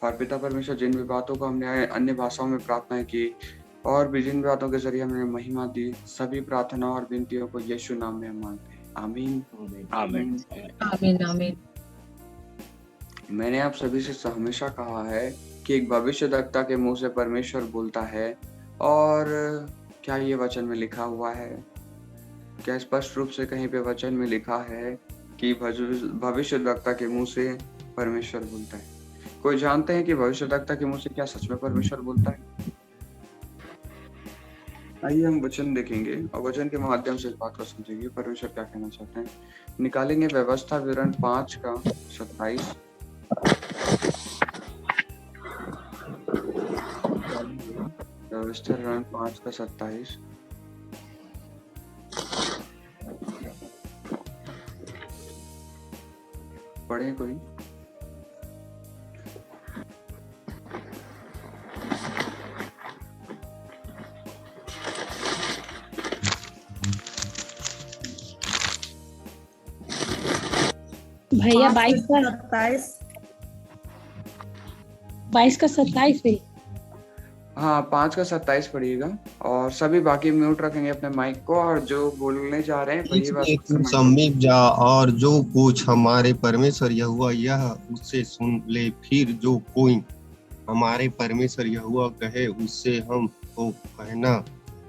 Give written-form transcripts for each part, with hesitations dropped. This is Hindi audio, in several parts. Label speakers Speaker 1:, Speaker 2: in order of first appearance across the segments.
Speaker 1: और पिता परमेश्वर जिन भी बातों को हमने अन्य भाषाओं में प्रार्थनाएं की और भी जिन बातों के जरिए हमने महिमा दी, सभी प्रार्थना और विनतियों को यीशु नाम में हम मांगते हैं। आमीन।
Speaker 2: आमीन।
Speaker 3: आमीन आमीन।
Speaker 1: मैंने आप सभी से हमेशा कहा है कि एक भविष्यद्वक्ता के मुंह से परमेश्वर बोलता है। और क्या ये वचन में लिखा हुआ है? क्या स्पष्ट रूप से कहीं पे वचन में लिखा है कि भविष्यद्वक्ता के मुंह से परमेश्वर बोलता है? कोई जानते हैं कि भविष्यद्वक्ता के मुंह से क्या सच में परमेश्वर बोलता है? आइए हम वचन देखेंगे और वचन के माध्यम से इस बात को समझेंगे परमेश्वर क्या कहना चाहते हैं। निकालेंगे व्यवस्था विवरण 5 का 27। व्यवस्था विवरण 5 का 27। पढ़े कोई?
Speaker 4: भैया 22 का 27 है।
Speaker 1: हाँ, 5 का 27 पढ़िएगा और सभी बाकी म्यूट रखेंगे अपने माइक को, और जो बोलने जा रहे हैं वही बात
Speaker 2: तू समीप जा और जो कुछ हमारे परमेश्वर यहोवा यह उससे सुन ले, फिर जो कोई हमारे परमेश्वर यहोवा कहे उससे हम को कहना,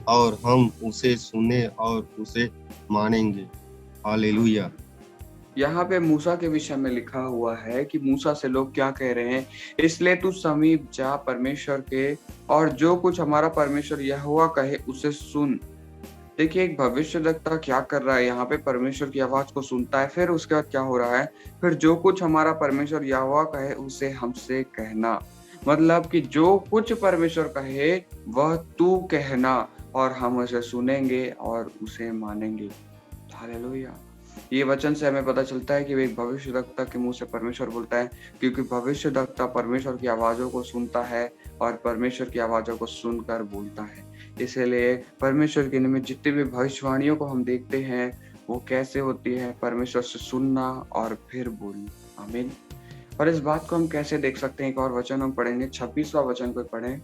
Speaker 2: और हम उसे सुने और उसे मानेंगे। हालेलुया।
Speaker 1: यहाँ पे मूसा के विषय में लिखा हुआ है कि मूसा से लोग क्या कह रहे हैं, इसलिए तू समीप जा परमेश्वर के, और जो कुछ हमारा परमेश्वर यहोवा कहे उसे सुन। देखिए, एक भविष्यद्वक्ता क्या कर रहा है यहाँ पे, परमेश्वर की आवाज को सुनता है, फिर उसके बाद क्या हो रहा है, फिर जो कुछ हमारा परमेश्वर यहोवा कहे उसे हमसे कहना। मतलब कि जो कुछ परमेश्वर कहे वह तू कहना, और हम उसे सुनेंगे और उसे मानेंगे। हालेलुया। ये वचन से हमें पता चलता है कि एक भविष्यद्वक्ता के मुंह से परमेश्वर बोलता है, क्योंकि भविष्यद्वक्ता परमेश्वर की आवाजों को सुनता है और परमेश्वर की आवाजों को सुनकर बोलता है। इसलिए परमेश्वर के निमित्त जितनी भी भविष्यवाणियों को हम देखते हैं वो कैसे होती है, परमेश्वर से सुनना और फिर बोलना। आमीन। और इस बात को हम कैसे देख सकते हैं, एक और वचन हम पढ़ेंगे, 26वां वचन को पढ़ें।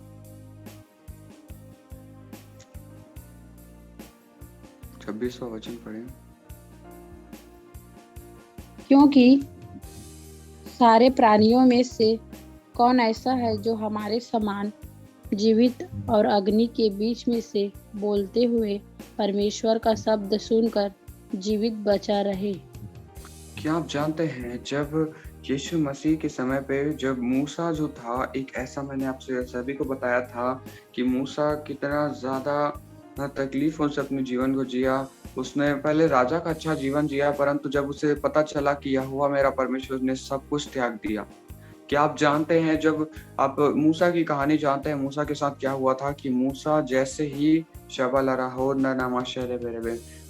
Speaker 1: 26वां वचन पढ़ें।
Speaker 4: क्योंकि सारे प्राणियों में से कौन ऐसा है जो हमारे समान जीवित और अग्नि के बीच में से बोलते हुए परमेश्वर का शब्द सुनकर जीवित बचा रहे।
Speaker 1: क्या आप जानते हैं, जब यीशु मसीह के समय पे जब मूसा जो था, एक ऐसा, मैंने आपसे सभी को बताया था कि मूसा कितना ज्यादा तकलीफों से अपने जीवन को जिया। उसने पहले राजा का अच्छा जीवन जिया, परंतु जब उसे पता चला कि यहोवा मेरा परमेश्वर, ने सब कुछ त्याग दिया। क्या आप जानते हैं, जब आप मूसा की कहानी जानते हैं, मूसा के साथ क्या हुआ था कि मूसा जैसे ही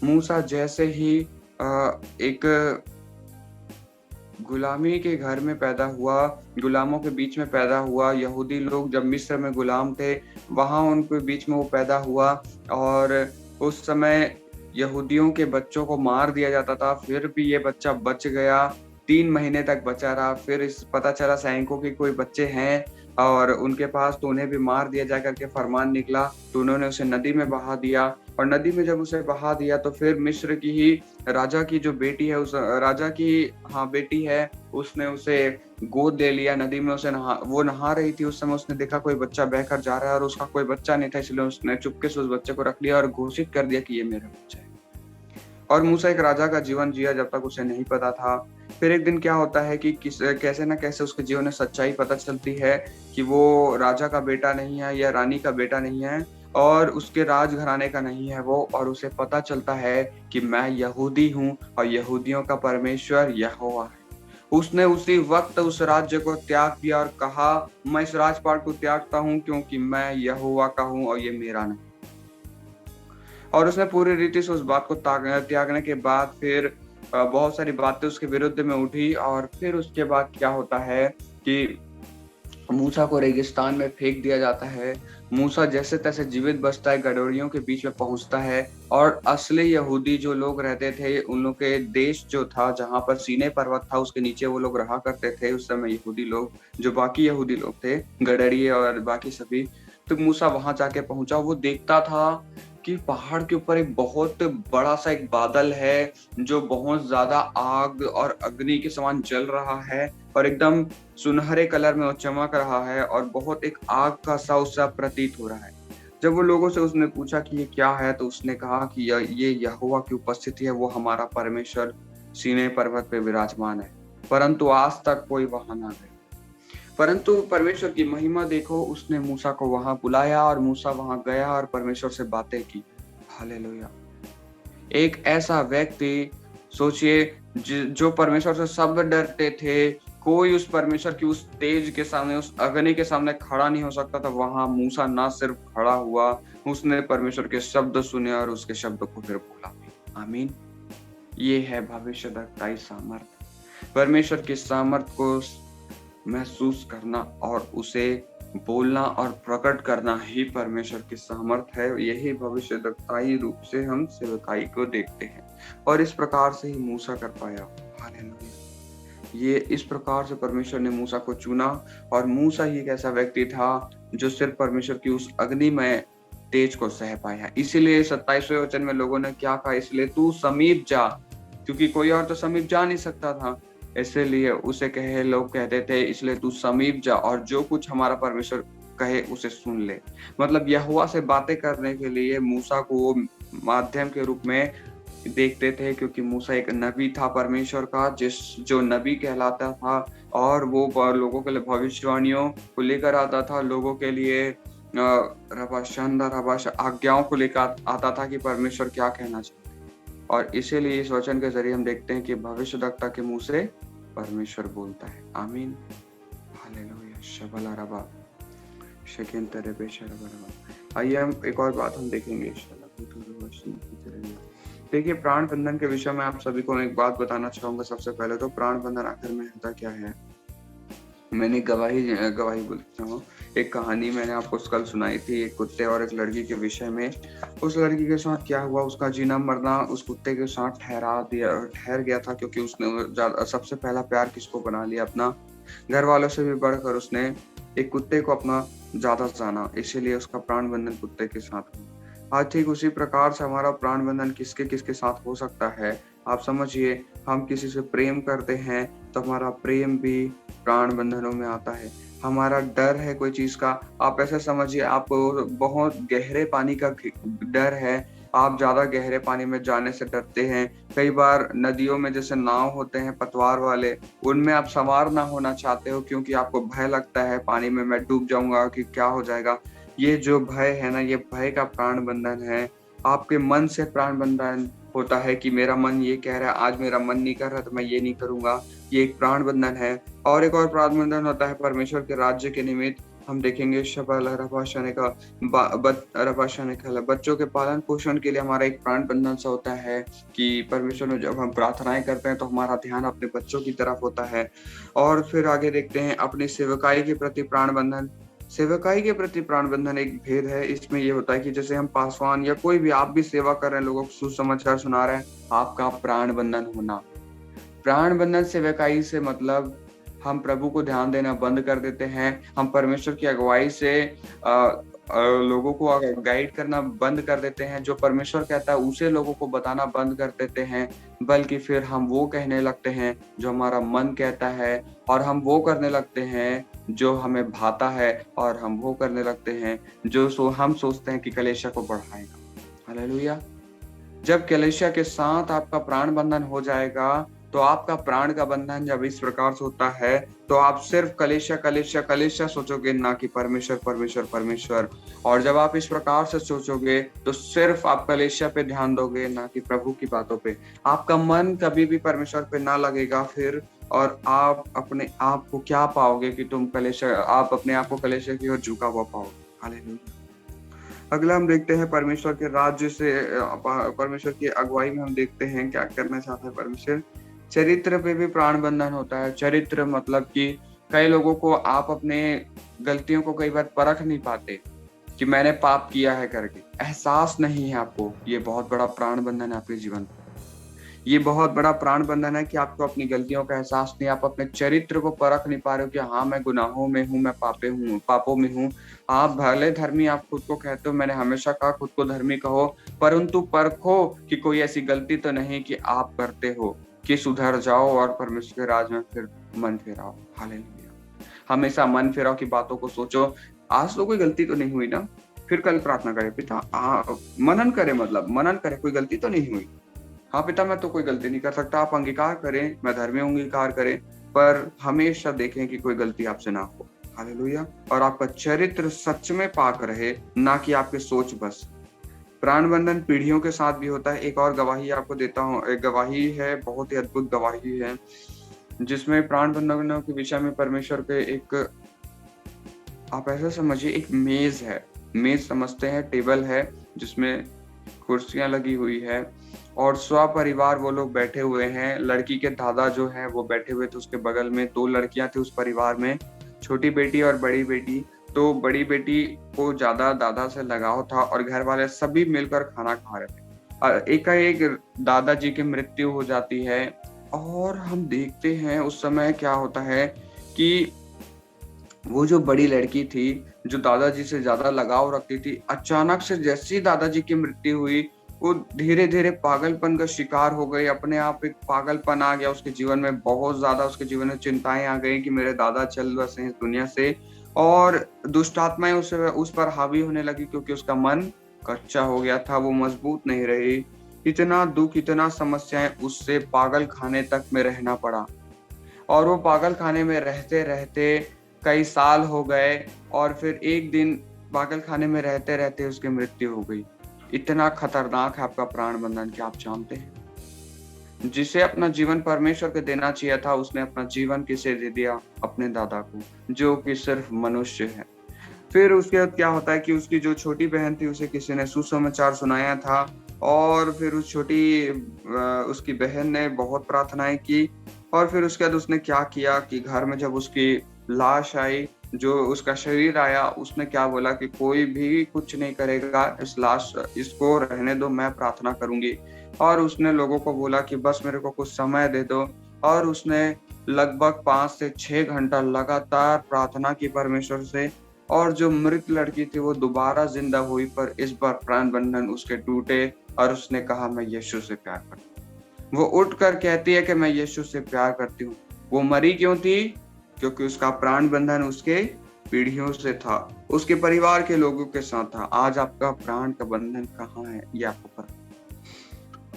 Speaker 1: मूसा जैसे ही एक गुलामी के घर में पैदा हुआ, गुलामों के बीच में पैदा हुआ। यहूदी लोग जब मिस्र में गुलाम थे, वहां उनके बीच में वो पैदा हुआ, और उस समय यहूदियों के बच्चों को मार दिया जाता था, फिर भी ये बच्चा बच गया, 3 महीने तक बचा रहा। फिर इस पता चला सैनिकों के कोई बच्चे हैं और उनके पास, तो उन्हें भी मार दिया जाए करके फरमान निकला, तो उन्होंने उसे नदी में बहा दिया। और नदी में जब उसे बहा दिया तो फिर मिस्र की ही राजा की जो बेटी है, उस राजा की बेटी है, उसने उसे गोद ले लिया। नदी में उसे वो नहा रही थी, उस समय उसने देखा कोई बच्चा बहकर जा रहा है और उसका कोई बच्चा नहीं था, इसलिए उसने चुपके से उस बच्चे को रख लिया और घोषित कर दिया कि ये मेरा बच्चा है। और मूसा एक राजा का जीवन जिया जब तक उसे नहीं पता था। फिर एक दिन क्या होता है कि कैसे ना कैसे उसके जीवन में सच्चाई पता चलती है कि वो राजा का बेटा नहीं है या रानी का बेटा नहीं है और उसके राजघराने का नहीं है वो, और उसे पता चलता है कि मैं यहूदी हूँ और यहूदियों का परमेश्वर यहोवा है। उसने उसी वक्त उस राज्य को त्याग दिया और कहा, मैं इस राजपाट को त्यागता हूँ क्योंकि मैं यहोवा का हूँ और ये मेरा नहीं। और उसने पूरी रीति से उस बात को त्यागने के बाद फिर बहुत सारी बातें उसके विरुद्ध में उठी, और फिर उसके बाद क्या होता है कि मूसा को रेगिस्तान में फेंक दिया जाता है। मूसा जैसे तैसे जीवित बचता है, गडोरियों के बीच में पहुंचता है और असली यहूदी जो लोग रहते थे, उन लोग के देश जो था, जहां पर सीनै पर्वत था, उसके नीचे वो लोग रहा करते थे उस समय यहूदी लोग, जो बाकी यहूदी लोग थे, गडरिये और बाकी सभी। तो मूसा वहां जाके पहुंचा, वो देखता था कि पहाड़ के ऊपर एक बहुत बड़ा सा एक बादल है, जो बहुत ज्यादा आग और अग्नि के समान जल रहा है और एकदम सुनहरे कलर में वो चमक रहा है और बहुत एक आग का सा उससे प्रतीत हो रहा है। जब वो लोगों से उसने पूछा कि ये क्या है, तो उसने कहा कि ये यहोवा की उपस्थिति है, वो हमारा परमेश्वर सीनै पर्वत पे विराजमान है, परंतु आज तक कोई वहां ना गया। परंतु परमेश्वर की महिमा देखो, उसने मूसा को वहां बुलाया और मूसा वहां गया और परमेश्वर से बातें की। हालेलुया। एक ऐसा व्यक्ति, सोचिए, जो परमेश्वर से सब डरते थे, कोई उस परमेश्वर की उस तेज के सामने, उस अग्नि के सामने खड़ा नहीं हो सकता था, वहां मूसा ना सिर्फ खड़ा हुआ, उसने परमेश्वर के शब्द सुने और उसके शब्द को फिर बोला। आमीन। ये है भविष्यद्वक्ताई सामर्थ, परमेश्वर की सामर्थ को महसूस करना और उसे बोलना और प्रकट करना ही परमेश्वर की सामर्थ है। यही भविष्यद्वक्ताई रूप से हम सेवकाई को देखते हैं और इस प्रकार से ही मूसा कर पाया। हालेलुया। ये इस प्रकार से परमेश्वर ने मूसा को चुना और मूसा ही एक ऐसा व्यक्ति था जो सिर्फ परमेश्वर की उस अग्निमय तेज को सह पाया। इसीलिए 27वें वचन में लोगों ने क्या कहा, इसलिए तू समीप जा, क्योंकि कोई और तो समीप जा नहीं सकता था, इसलिए उसे कहे, लोग कहते थे, इसलिए तू समीप जा और जो कुछ हमारा परमेश्वर कहे उसे सुन ले। मतलब यहोवा से बातें करने के लिए मूसा को वो माध्यम के रूप में देखते थे, क्योंकि मूसा एक नबी था परमेश्वर का, जो नबी कहलाता था और वो लोगों के लिए भविष्यवाणियों को लेकर आता था, लोगों के लिए आज्ञाओं को लेकर आता था कि परमेश्वर क्या कहना चाहते। और इसीलिए इस वचन के जरिए हम देखते हैं कि भविष्यद्वक्ता के मुंह से परमेश्वर बोलता है। आमीन। हालेलुया। शबला रबा शकेन तेरे बेशरबा रबा। आइए हम एक और बात हम देखेंगे। देखिए, प्राण बंधन के विषय में आप सभी को एक बात बताना चाहूंगा। सबसे पहले तो प्राण बंधन आखिर में होता क्या है। मैंने गवाही बोलता हूँ, एक कहानी मैंने आपको कल सुनाई थी, एक कुत्ते और एक लड़की के विषय में। उस लड़की के साथ क्या हुआ, उसका जीना मरना उस कुत्ते के साथ ठहर गया था, क्योंकि उसने सबसे पहला प्यार किसको बना लिया, अपना घर वालों से भी बढ़कर उसने एक कुत्ते को अपना ज्यादा जाना, इसीलिए उसका प्राण बंधन कुत्ते के साथ हुआ। आज ठीक उसी प्रकार से हमारा प्राण बंधन किसके किसके साथ हो सकता है। आप समझिए, हम किसी से प्रेम करते हैं तो हमारा प्रेम भी प्राण बंधनों में आता है। हमारा डर है कोई चीज का, आप ऐसे समझिए, आपको बहुत गहरे पानी का डर है, आप ज्यादा गहरे पानी में जाने से डरते हैं। कई बार नदियों में जैसे नाव होते हैं पतवार वाले, उनमें आप सवार ना होना चाहते हो, क्योंकि आपको भय लगता है पानी में मैं डूब जाऊंगा कि क्या हो जाएगा। ये जो भय है ना, ये भय का प्राण बंधन है। आपके मन से प्राण बंधन होता है कि मेरा मन ये कह रहा है, आज मेरा मन नहीं कर रहा तो मैं ये नहीं करूंगा, ये एक प्राण बंधन है। और एक और प्राण बंधन होता है परमेश्वर के राज्य के निमित्त। हम देखेंगे बच्चों के पालन पोषण के लिए हमारा एक प्राण बंधन सा होता है कि परमेश्वर में जब हम प्रार्थनाएं करते हैं तो हमारा ध्यान अपने बच्चों की तरफ होता है। और फिर आगे देखते हैं अपनी सेवकाई के प्रति प्राण बंधन। सेवकाई के प्रति प्राण बंधन एक भेद है। इसमें ये होता है कि जैसे हम पासवान या कोई भी, आप भी सेवा कर रहे हैं, लोगों को सुसमाचार सुना रहे हैं, आपका प्राण बंधन होना। प्राण बंधन सेवकाई से मतलब हम प्रभु को ध्यान देना बंद कर देते हैं, हम परमेश्वर की अगुवाई से लोगों को गाइड करना बंद कर देते हैं, जो परमेश्वर कहता है उसे लोगों को बताना बंद कर देते हैं, बल्कि फिर हम वो कहने लगते हैं जो हमारा मन कहता है, और हम वो करने लगते हैं जो हमें भाता है, और हम वो करने लगते हैं जो हम सोचते हैं कि कलीसिया को बढ़ाएगा। हालेलुया। जब कलीसिया के साथ आपका प्राण बंधन हो जाएगा, तो आपका प्राण का बंधन जब इस प्रकार से होता है, तो आप सिर्फ कलीसिया कलीसिया कलीसिया सोचोगे, ना कि परमेश्वर परमेश्वर परमेश्वर। और जब आप इस प्रकार से सोचोगे तो सिर्फ आप कलीसिया पे ध्यान दोगे, ना कि प्रभु की बातों पे। आपका मन कभी भी परमेश्वर पे ना लगेगा फिर, और आप अपने आप को क्या पाओगे कि तुम कलीसिया, आप अपने आप को कलीसिया की ओर झुका हुआ पाओगे। हालेलुया। अगला हम देखते हैं परमेश्वर के राज्य से, परमेश्वर की अगुवाई में हम देखते हैं क्या करना चाहता है परमेश्वर। चरित्र पे भी प्राण बंधन होता है। चरित्र मतलब कि कई लोगों को आप अपने गलतियों को कई बार परख नहीं पाते, कि मैंने पाप किया है करके, एहसास नहीं है आपको, ये बहुत बड़ा प्राण बंधन है आपके जीवन पर। ये बहुत बड़ा प्राण बंधन है कि आपको अपनी गलतियों का एहसास नहीं, आप अपने चरित्र को परख नहीं पा रहे हो कि हाँ, मैं गुनाहों में हूँ, मैं पापों में हूँ। आप भले धर्मी आप खुद को कहते हो, मैंने हमेशा कहा खुद को धर्मी कहो, परंतु परखो कि कोई ऐसी गलती तो नहीं कि आप करते हो कि सुधर जाओ और परमेश्वर के राज में फिर मन फिराओ। हालेलुया। हमेशा मन फिराओ की बातों को सोचो, आज तो कोई गलती तो नहीं हुई ना, फिर कल प्रार्थना करे पिता, मनन करे, मतलब मनन करे, कोई गलती तो नहीं हुई। हाँ पिता, मैं तो कोई गलती नहीं कर सकता, आप अंगीकार करें, मैं धर्मी अंगीकार करें, पर हमेशा देखें कि कोई गलती आपसे ना हो। हालेलुया। और आपका चरित्र सच में पाक रहे, ना कि आपके सोच बस। प्राण बंधन पीढ़ियों के साथ भी होता है। एक और गवाही आपको देता हूँ, एक गवाही है, बहुत ही अद्भुत गवाही है, जिसमें प्राण बंधनों के विषय में परमेश्वर के एक, आप ऐसा समझिए, एक मेज है, मेज समझते हैं, टेबल है जिसमें कुर्सियां लगी हुई है और स्वपरिवार वो लोग बैठे हुए हैं। लड़की के दादा जो है वो बैठे हुए थे, उसके बगल में 2 लड़कियां थी उस परिवार में, छोटी बेटी और बड़ी बेटी। तो बड़ी बेटी को ज्यादा दादा से लगाव था और घर वाले सभी मिलकर खाना खा रहे थे। एकाएक दादाजी की मृत्यु हो जाती है और हम देखते हैं उस समय क्या होता है कि वो जो बड़ी लड़की थी, जो दादाजी से ज्यादा लगाव रखती थी, अचानक से जैसे ही दादाजी की मृत्यु हुई, वो धीरे धीरे पागलपन का शिकार हो गई। अपने आप एक पागलपन आ गया उसके जीवन में, बहुत ज्यादा उसके जीवन में चिंताएं आ गई कि मेरे दादा चल बसे इस दुनिया से, और दुष्ट आत्माएं उस पर हावी होने लगी क्योंकि उसका मन कच्चा हो गया था, वो मजबूत नहीं रही। इतना दुख, इतना समस्याएं, उससे पागल खाने तक में रहना पड़ा। और वो पागल खाने में रहते रहते कई साल हो गए और फिर एक दिन पागल खाने में रहते रहते उसकी मृत्यु हो गई। इतना खतरनाक है आपका प्राण बंधन, क्या आप जानते हैं? जिसे अपना जीवन परमेश्वर को देना चाहिए था, उसने अपना जीवन किसे दे दिया? अपने दादा को, जो कि सिर्फ मनुष्य है। फिर उसके बाद क्या होता है कि उसकी जो छोटी बहन थी, उसे किसी ने सुसमाचार सुनाया था और फिर उस उसकी बहन ने बहुत प्रार्थनाएं की। और फिर उसके बाद उसने क्या किया कि घर में जब उसकी लाश आई, जो उसका शरीर आया, उसने क्या बोला कि कोई भी कुछ नहीं करेगा, इसको रहने दो, मैं प्रार्थना करूंगी। और उसने लोगों को बोला कि बस मेरे को कुछ समय दे दो। और उसने लगभग 5 से 6 घंटा लगातार प्रार्थना की परमेश्वर से, और जो मृत लड़की थी वो दोबारा जिंदा हुई, पर इस बार प्राण बंधन उसके टूटे और उसने कहा मैं यीशु से प्यार करती हूँ। वो उठकर कहती है कि मैं यीशु से प्यार करती हूँ। वो मरी क्यों थी? क्योंकि उसका प्राण बंधन उसके पीढ़ियों से था, उसके परिवार के लोगों के साथ था। आज आपका प्राण का बंधन कहाँ है, ये आपको पता।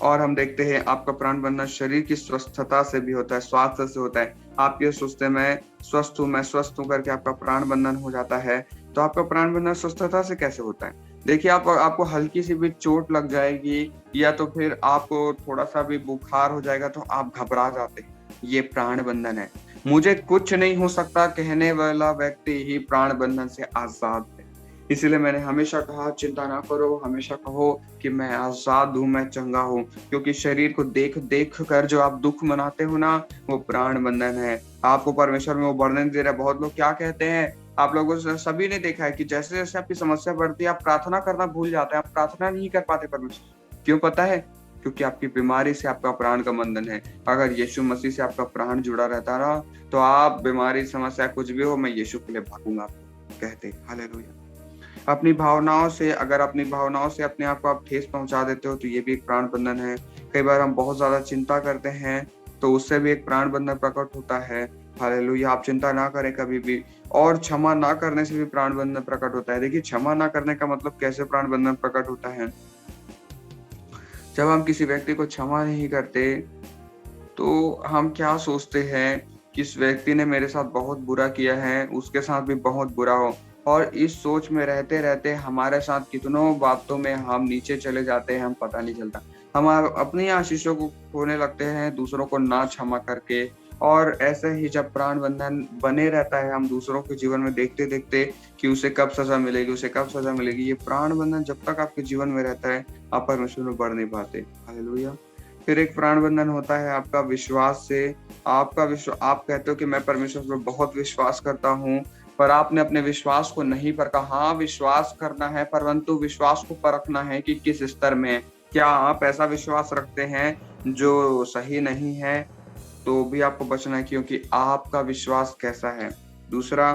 Speaker 1: और हम देखते हैं आपका प्राण बंधन शरीर की स्वस्थता से भी होता है, स्वास्थ्य से होता है। आप ये सोचते हैं मैं स्वस्थ हूँ करके आपका प्राण बंधन हो जाता है, तो आपका प्राण बंधन स्वस्थता से कैसे होता है? देखिए, आपको हल्की सी भी चोट लग जाएगी या तो फिर आपको थोड़ा सा भी बुखार हो जाएगा तो आप घबरा जाते हैं, ये प्राण बंधन है। मुझे कुछ नहीं हो सकता कहने वाला व्यक्ति ही प्राण बंधन से आजाद है। इसीलिए मैंने हमेशा कहा चिंता ना करो, हमेशा कहो कि मैं आजाद हूँ, मैं चंगा हूँ, क्योंकि शरीर को देख देख कर जो आप दुख मनाते हो ना, वो प्राण बंधन है। आपको परमेश्वर में वो बढ़ने दे रहा है। बहुत लोग क्या कहते हैं, आप लोगों से सभी ने देखा है कि जैसे जैसे आपकी समस्या बढ़ती है, आप प्रार्थना करना भूल जाते हैं, आप प्रार्थना नहीं कर पाते परमेश्वर। क्यों पता है? क्योंकि आपकी बीमारी से आपका प्राण का बंधन है। अगर यीशु मसीह से आपका प्राण जुड़ा रहता रहा तो आप बीमारी, समस्या कुछ भी हो, मैं यीशु के लिए भागूंगा कहते। हालेलुया। अपनी भावनाओं से, अगर अपनी भावनाओं से अपने आप को आप ठेस पहुंचा देते हो तो ये भी एक प्राण बंधन है। कई बार हम बहुत ज्यादा चिंता करते हैं तो उससे भी एक प्राण बंधन प्रकट होता है। हालेलुया। आप चिंता ना करें कभी भी। और क्षमा ना करने से भी प्राण बंधन प्रकट होता है। देखिए, क्षमा ना करने का मतलब कैसे प्राण बंधन प्रकट होता है? जब हम किसी व्यक्ति को क्षमा नहीं करते तो हम क्या सोचते हैं कि इस व्यक्ति ने मेरे साथ बहुत बुरा किया है, उसके साथ भी बहुत बुरा हो। और इस सोच में रहते रहते हमारे साथ कितनों बातों में हम नीचे चले जाते हैं, हम पता नहीं चलता। हम अपनी आशीषों को खोने लगते हैं दूसरों को ना क्षमा करके। और ऐसे ही जब प्राण बंधन बने रहता है, हम दूसरों के जीवन में देखते देखते कि उसे कब सजा मिलेगी, उसे कब सजा मिलेगी, ये प्राण बंधन जब तक आपके जीवन में रहता है, आप परमेश्वर में बढ़ नहीं पाते। हालेलुया। फिर एक प्राण बंधन होता है आपका विश्वास से। आप कहते हो कि मैं परमेश्वर पर बहुत विश्वास करता हूँ, पर आपने अपने विश्वास को नहीं परखा। हाँ, विश्वास करना है, परंतु विश्वास को परखना है कि किस स्तर में है। क्या आप ऐसा विश्वास रखते हैं जो सही नहीं है, तो भी आपको बचना है, क्योंकि आपका विश्वास कैसा है। दूसरा,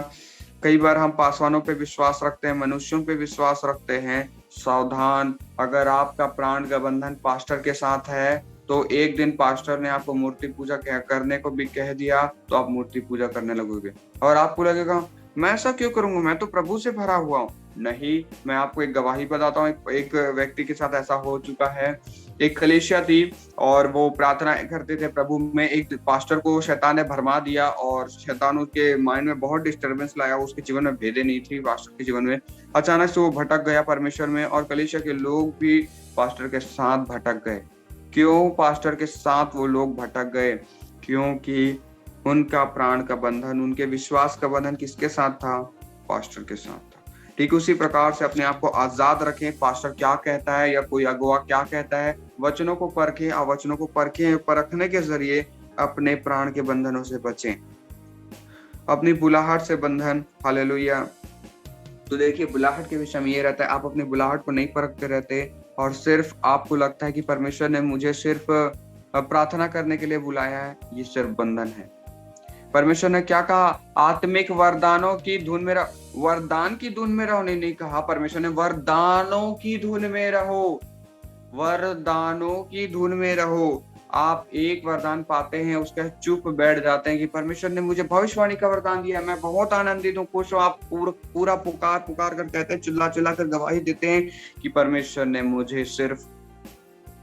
Speaker 1: कई बार हम पासवानों पे विश्वास रखते हैं, मनुष्यों पे विश्वास रखते हैं। सावधान, अगर आपका प्राण का बंधन पास्टर के साथ है, तो एक दिन पास्टर ने आपको मूर्ति पूजा करने को भी कह दिया, तो आप मूर्ति पूजा करने लगोगे और आपको लगेगा मैं ऐसा क्यों करूंगा, मैं तो प्रभु से भरा हुआ हूँ। नहीं, मैं आपको एक गवाही बताता हूँ, एक व्यक्ति के साथ ऐसा हो चुका है। एक कलीसिया थी और वो प्रार्थना करते थे प्रभु में। एक पास्टर को शैतान ने भरमा दिया और शैतान उसके माइंड में बहुत डिस्टरबेंस लाया, उसके जीवन में भेदे नहीं थी पास्टर के जीवन में। अचानक से वो भटक गया परमेश्वर में, और कलीसिया के लोग भी पास्टर के साथ भटक गए। क्यों पास्टर के साथ वो लोग भटक गए? क्योंकि उनका प्राण का बंधन, उनके विश्वास का बंधन किसके साथ था? पास्टर के साथ था। ठीक उसी प्रकार से अपने आप को आजाद रखें। पास्टर क्या कहता है या कोई अगुवा क्या कहता है, वचनों को परखें, अवचनों को परखें। परखने के जरिए अपने प्राण के बंधनों से बचें, अपनी बुलाहट से बंधन। हालेलुया। तो देखिए, बुलाहट के विषय में ये रहता है, आप अपनी बुलाहट को नहीं परखते रहते और सिर्फ आपको लगता है कि परमेश्वर ने मुझे सिर्फ प्रार्थना करने के लिए बुलाया है। ये सिर्फ बंधन है। परमेश्वर ने क्या कहा? आत्मिक वरदानों की धुन में रहो। वरदान की धुन में रहो नहीं कहा परमेश्वर ने, वरदानों की धुन में रहो। वरदानों की धुन में रहो। आप एक वरदान पाते हैं, उसका चुप बैठ जाते हैं कि परमेश्वर ने मुझे भविष्यवाणी का वरदान दिया, मैं बहुत आनंदित हूँ, खुश हूँ। आप पूरा पुकार कर कहते हैं, चिल्ला कर गवाही देते हैं कि परमेश्वर ने मुझे सिर्फ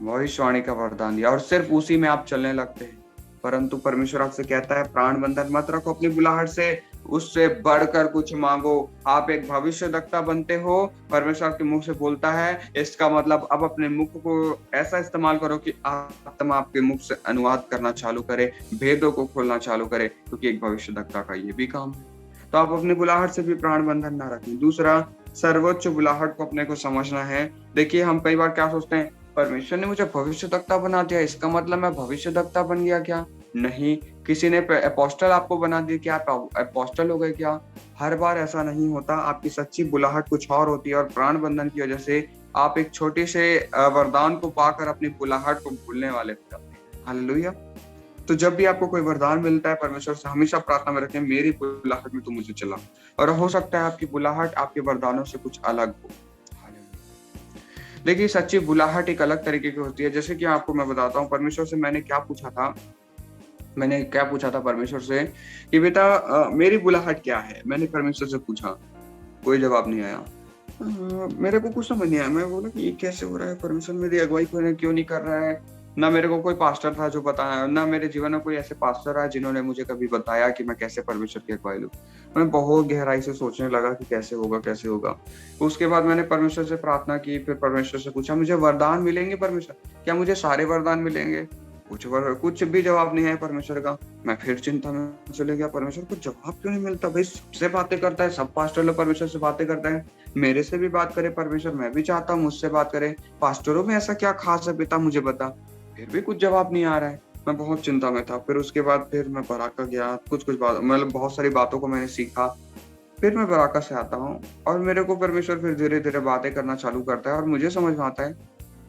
Speaker 1: भविष्यवाणी का वरदान दिया, और सिर्फ उसी में आप चलने लगते हैं। परंतु परमेश्वर आपसे कहता है, प्राण बंधन मत रखो अपनी बुलाहट से, उससे बढ़कर कुछ मांगो। आप एक भविष्यद्वक्ता बनते हो, परमेश्वर आपके मुख से बोलता है, इसका मतलब अब अपने मुख को ऐसा इस्तेमाल करो कि आत्मा आपके मुख से अनुवाद करना चालू करे, भेदों को खोलना चालू करे, क्योंकि एक भविष्यद्वक्ता का ये भी काम है। तो आप अपनी बुलाहट से भी प्राण बंधन ना रखें। दूसरा, सर्वोच्च बुलाहट को अपने को समझना है। देखिए, हम कई बार क्या सोचते हैं, परमेश्वर ने मुझे भविष्यद्वक्ता बना दिया, इसका मतलब मैं भविष्यद्वक्ता बन गया क्या? नहीं। किसी ने अपोस्टल आपको बना दिया, क्या आप अपोस्टल हो गए क्या? हर बार ऐसा नहीं होता। आपकी सच्ची बुलाहट कुछ और होती है, और प्राण बंधन की वजह से आप एक छोटे से वरदान को पाकर अपनी बुलाहट को भूलने वाले हो जाते हैं। हालेलुया। तो जब भी आपको कोई वरदान मिलता है परमेश्वर से, हमेशा प्रार्थना में रखें, मेरी बुलाहट में तू मुझे चला। और हो सकता है आपकी बुलाहट आपके वरदानों से कुछ अलग हो। देखिए, सच्ची बुलाहट एक अलग तरीके की होती है। जैसे कि आपको मैं बताता हूँ, परमेश्वर से मैंने क्या पूछा था परमेश्वर से कि बेटा मेरी बुलाहट क्या है। मैंने परमेश्वर से पूछा, कोई जवाब नहीं आया। मेरे को कुछ समझ नहीं आया। मैं बोला कि ये कैसे हो रहा है, परमेश्वर मेरी अगुवाई क्यों नहीं कर रहा है। ना मेरे को कोई पास्टर था जो बताया, ना मेरे जीवन में कोई ऐसे पास्टर है जिन्होंने मुझे कभी बताया कि मैं कैसे परमेश्वर की अगुवाई लूं। मैं बहुत गहराई से सोचने लगा कि कैसे होगा। उसके बाद मैंने परमेश्वर से प्रार्थना की, फिर परमेश्वर से पूछा, मुझे वरदान मिलेंगे परमेश्वर? क्या मुझे सारे वरदान मिलेंगे? कुछ भी जवाब नहीं है परमेश्वर का। मैं फिर चिंता में चले गया, परमेश्वर को जवाब क्यों नहीं मिलता? भाई, सबसे बातें करता है, सब पास्टर लोग परमेश्वर से बातें करते हैं, मेरे से भी बात करे परमेश्वर, मैं भी चाहता हूँ मुझसे बात करे। पास्टरों में ऐसा क्या खास है पिता, मुझे बता। फिर भी कुछ जवाब नहीं आ रहा है। मैं बहुत चिंता में था। फिर उसके बाद फिर मैं बराका गया, कुछ बात, मतलब बहुत सारी बातों को मैंने सीखा। फिर मैं बराका से आता हूँ और मेरे को परमेश्वर फिर धीरे धीरे बातें करना चालू करता है, और मुझे समझ में आता है,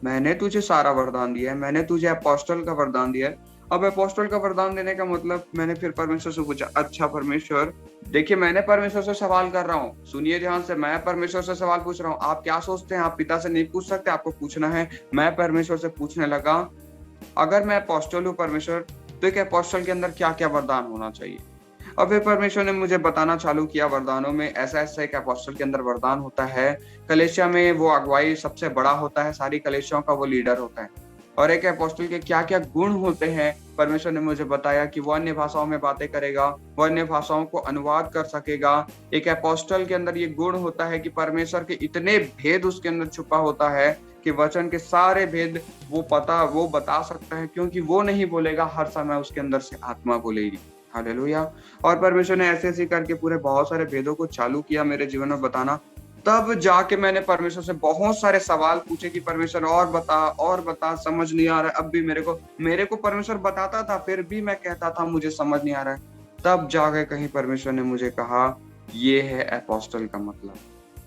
Speaker 1: मैंने तुझे सारा वरदान दिया है, मैंने तुझे अपोस्टल का वरदान दिया है। अब अपोस्टल का वरदान देने का मतलब, मैंने फिर परमेश्वर से पूछा, अच्छा परमेश्वर, देखिए मैंने परमेश्वर से सवाल कर रहा हूँ, सुनिए ध्यान से, मैं परमेश्वर से सवाल पूछ रहा हूँ। आप क्या सोचते हैं, आप पिता से नहीं पूछ सकते, आपको पूछना है। मैं परमेश्वर से पूछने लगा, अगर मैं अपोस्टल हूँ परमेश्वर, तो एक अपोस्टल के अंदर क्या क्या वरदान होना चाहिए। अब फिर परमेश्वर ने मुझे बताना चालू किया, वरदानों में ऐसा एक अपोस्टल के अंदर वरदान होता है। कलीसिया में वो अगुवाई सबसे बड़ा होता है, सारी कलीसियाओं का वो लीडर होता है। और एक अपोस्टल के क्या क्या गुण होते हैं, परमेश्वर ने मुझे बताया कि वो अन्य भाषाओं में बातें करेगा, वो अन्य भाषाओं को अनुवाद कर सकेगा। एक अपोस्टल के अंदर ये गुण होता है कि परमेश्वर के इतने भेद उसके अंदर छुपा होता है कि वचन के सारे भेद वो बता सकता है, क्योंकि वो नहीं बोलेगा, हर समय उसके अंदर से आत्मा बोलेगी। हालेलुया। और परमेश्वर ने ऐसे करके पूरे बहुत सारे भेदों को चालू किया मेरे जीवन में बताना। तब जाके मैंने परमेश्वर से बहुत सारे सवाल पूछे कि परमेश्वर और बता, समझ नहीं आ रहा है। अब भी मेरे को परमेश्वर बताता था, फिर भी मैं कहता था मुझे समझ नहीं आ रहा है। तब जाके कहीं परमेश्वर ने मुझे कहा, ये है अपोस्टल का मतलब।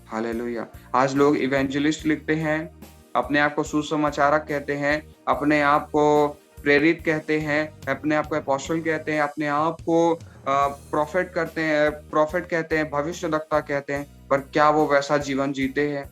Speaker 1: हालेलुया। आज लोग इवेंजलिस्ट लिखते हैं, अपने आप को सुसमाचारक कहते हैं, अपने आप को प्रेरित कहते हैं, अपने आप को अपोस्टल कहते हैं, अपने आप को प्रोफेट कहते हैं, भविष्यवक्ता कहते हैं, पर क्या वो वैसा जीवन जीते हैं?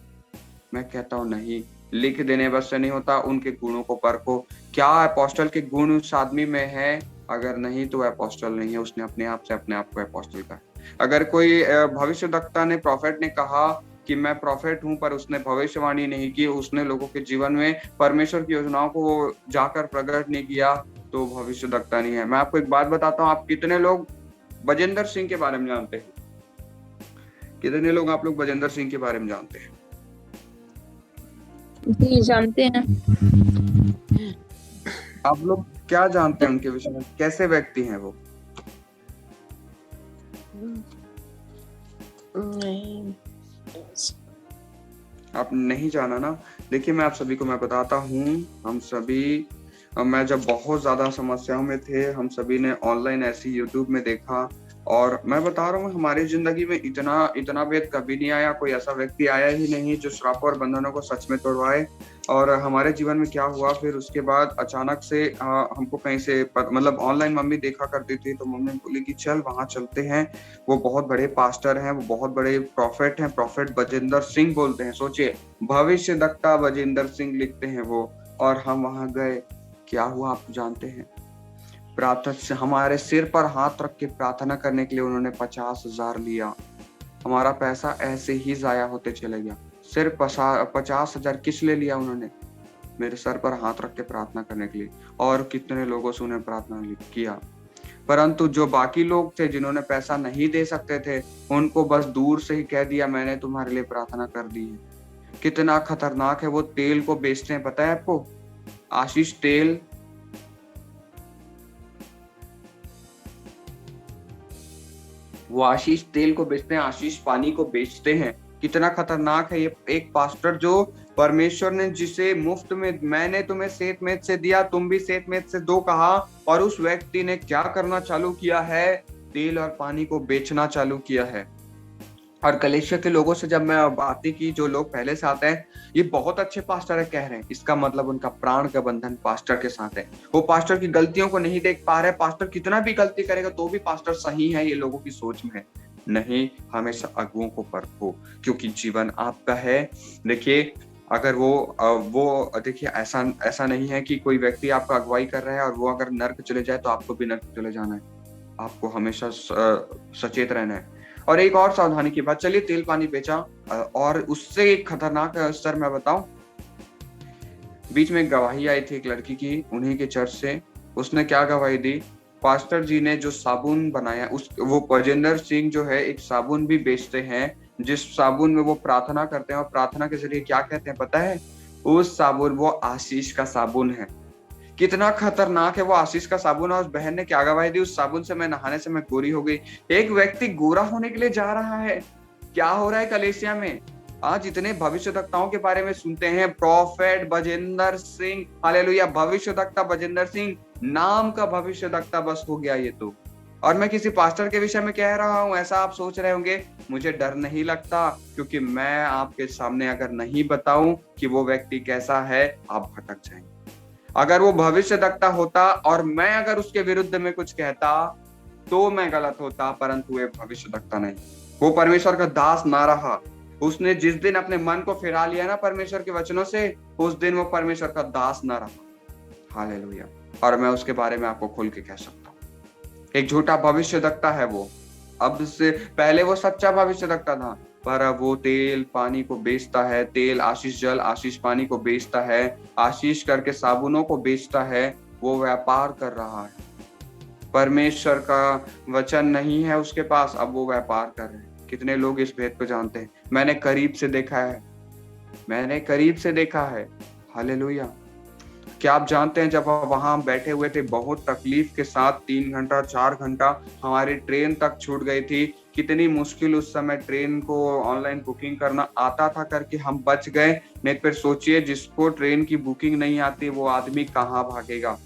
Speaker 1: मैं कहता हूँ नहीं। लिख देने बस से नहीं होता, उनके गुणों को परखो। क्या अपोस्टल के गुण उस आदमी में है? अगर नहीं तो अपोस्टल नहीं है, उसने अपने आप से अपने आप को अपोस्टल कहा। अगर कोई भविष्यवक्ता ने, प्रोफेट ने कहा कि मैं प्रोफेट हूं, पर उसने भविष्यवाणी नहीं की, उसने लोगों के जीवन में परमेश्वर की योजनाओं को जाकर प्रकट नहीं किया, तो भविष्यवक्ता नहीं है। मैं आपको एक बात बताता हूँ, आप कितने लोग बजेंद्र सिंह के बारे में जानते हैं? कितने लोग आप लोग बजेंद्र सिंह के बारे में जानते हैं?
Speaker 3: जी जानते हैं।
Speaker 1: आप लोग क्या जानते हैं उनके विषय में? कैसे व्यक्ति हैं वो?
Speaker 3: नहीं,
Speaker 1: आप नहीं जाना ना? देखिए मैं आप सभी को मैं बताता हूँ, हम सभी मैं जब बहुत ज्यादा समस्याओं में थे, हम सभी ने ऑनलाइन ऐसी यूट्यूब में देखा, और मैं बता रहा हूँ हमारी जिंदगी में इतना भेद कभी नहीं आया, कोई ऐसा व्यक्ति आया ही नहीं जो श्राप और बंधनों को सच में तोड़वाए। और हमारे जीवन में क्या हुआ फिर उसके बाद, अचानक से हमको कहीं से मतलब ऑनलाइन मम्मी देखा करती थी, तो मम्मी बोली कि चल वहां चलते हैं, वो बहुत बड़े पास्टर हैं, वो बहुत बड़े प्रोफेट हैं, प्रोफेट बजेंद्र सिंह बोलते हैं। सोचिए, भविष्यवक्ता बजेंद्र सिंह लिखते हैं वो। और हम वहां गए, क्या हुआ आप जानते हैं? प्रार्थना, हमारे सिर पर हाथ रख के प्रार्थना करने के लिए उन्होंने 50,000 लिया। हमारा पैसा ऐसे ही जाया होते चले गया। सिर्फ 50,000 किस लिए लिया उन्होंने? मेरे सर पर हाथ रख के प्रार्थना करने के लिए। और कितने लोगों से उन्हें प्रार्थना किया, परंतु जो बाकी लोग थे जिन्होंने पैसा नहीं दे सकते थे, उनको बस दूर से ही कह दिया मैंने तुम्हारे लिए प्रार्थना कर दी है। कितना खतरनाक है। वो तेल को बेचते हैं, पता है आपको? आशीष तेल, वो आशीष तेल को बेचते हैं, आशीष पानी को बेचते हैं। कितना खतरनाक है ये। एक पास्टर जो परमेश्वर ने जिसे मुफ्त में, मैंने तुम्हें सेत मेद से दिया, तुम भी सेत मेद से दो कहा, और उस व्यक्ति ने क्या करना चालू किया है? तेल और पानी को बेचना चालू किया है। और कलेशिया के लोगों से जब मैं बातें की, जो लोग पहले से आते हैं, ये बहुत अच्छे पास्टर है कह रहे हैं, इसका मतलब उनका प्राण का बंधन पास्टर के साथ है। वो पास्टर की गलतियों को नहीं देख पा रहे, पास्टर कितना भी गलती करेगा तो भी पास्टर सही है, ये लोगों की सोच में है। नहीं, हमेशा अगुओं को परखो, क्योंकि जीवन आपका है। देखिए, अगर वो देखिए, ऐसा नहीं है कि कोई व्यक्ति आपका अगुवाई कर रहा है और वो अगर नर्क चले जाए तो आपको भी नर्क चले जाना है। आपको हमेशा सचेत रहना है। और एक और सावधानी की बात, चलिए तेल पानी बेचा, और उससे एक खतरनाक स्तर मैं बताऊं, बीच में एक गवाही आई थी एक लड़की की, उन्हीं के चर्च से। उसने क्या गवाही दी? पास्टर जी ने जो साबुन बनाया, वो बजेंद्र सिंह जो है एक साबुन भी बेचते हैं, जिस साबुन में वो प्रार्थना करते हैं, और प्रार्थना के जरिए क्या कहते हैं पता है? उस साबुन, वो आशीष का साबुन है। कितना खतरनाक है वो आशीष का साबुन। और उस बहन ने क्या गवाही दी? उस साबुन से मैं नहाने से मैं गोरी हो गई। एक व्यक्ति गोरा होने के लिए जा रहा है। क्या हो रहा है कलेसिया में? आज इतने भविष्यवक्ताओं के बारे में सुनते हैं, प्रोफेट बजेंद्र सिंह, हालेलुया, भविष्यवक्ता बजेंद्र सिंह, नाम का भविष्यवक्ता बस हो गया ये तो। और मैं किसी पास्टर के विषय में कह रहा हूं, ऐसा आप सोच रहे होंगे। मुझे डर नहीं लगता, क्योंकि मैं आपके सामने अगर नहीं बताऊं कि वो व्यक्ति कैसा है, आप भटक जाएंगे। अगर वो भविष्यवक्ता होता और मैं अगर उसके विरुद्ध में कुछ कहता तो मैं गलत होता, परंतु वे भविष्यवक्ता नहीं, वो परमेश्वर का दास ना रहा। उसने जिस दिन अपने मन को फिरा लिया ना परमेश्वर के वचनों से, उस दिन वो परमेश्वर का दास ना रहा। हालेलुया। और मैं उसके बारे में आपको खुल के कह सकता हूँ, एक झूठा भविष्यवक्ता है वो। अब से पहले वो सच्चा भविष्यवक्ता था, पर अब वो तेल पानी को बेचता है। तेल, आशीष जल, आशीष पानी को बेचता है, आशीष करके साबुनों को बेचता है। वो व्यापार कर रहा है। परमेश्वर का वचन नहीं है उसके पास, अब वो व्यापार कर रहे हैं। कितने लोग इस भेद को जानते हैं? मैंने करीब से देखा है। हालेलुया। क्या आप जानते हैं, जब वहां बैठे हुए थे, बहुत तकलीफ के साथ 3 घंटा 4 घंटा हमारी ट्रेन तक छूट गई थी। कितनी मुश्किल उस समय ट्रेन को ऑनलाइन बुकिंग करना आता था करके हम बच गए। नहीं फिर सोचिए, जिसको ट्रेन की बुकिंग नहीं आती वो आदमी कहाँ भागेगा।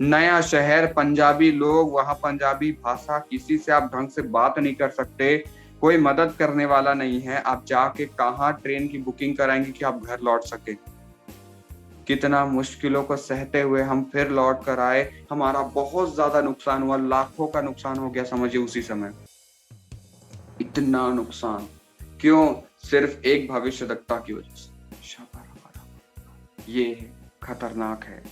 Speaker 1: नया शहर, पंजाबी लोग, वहां पंजाबी भाषा, किसी से आप ढंग से बात नहीं कर सकते। कोई मदद करने वाला नहीं है। आप जाके कहाँ ट्रेन की बुकिंग कराएंगे कि आप घर लौट सके? कितना मुश्किलों को सहते हुए हम फिर लौट कर आए। हमारा बहुत ज्यादा नुकसान हुआ, लाखों का नुकसान हो गया समझिए उसी समय। इतना नुकसान क्यों? सिर्फ एक भविष्यवक्ता की वजह से। ये खतरनाक है।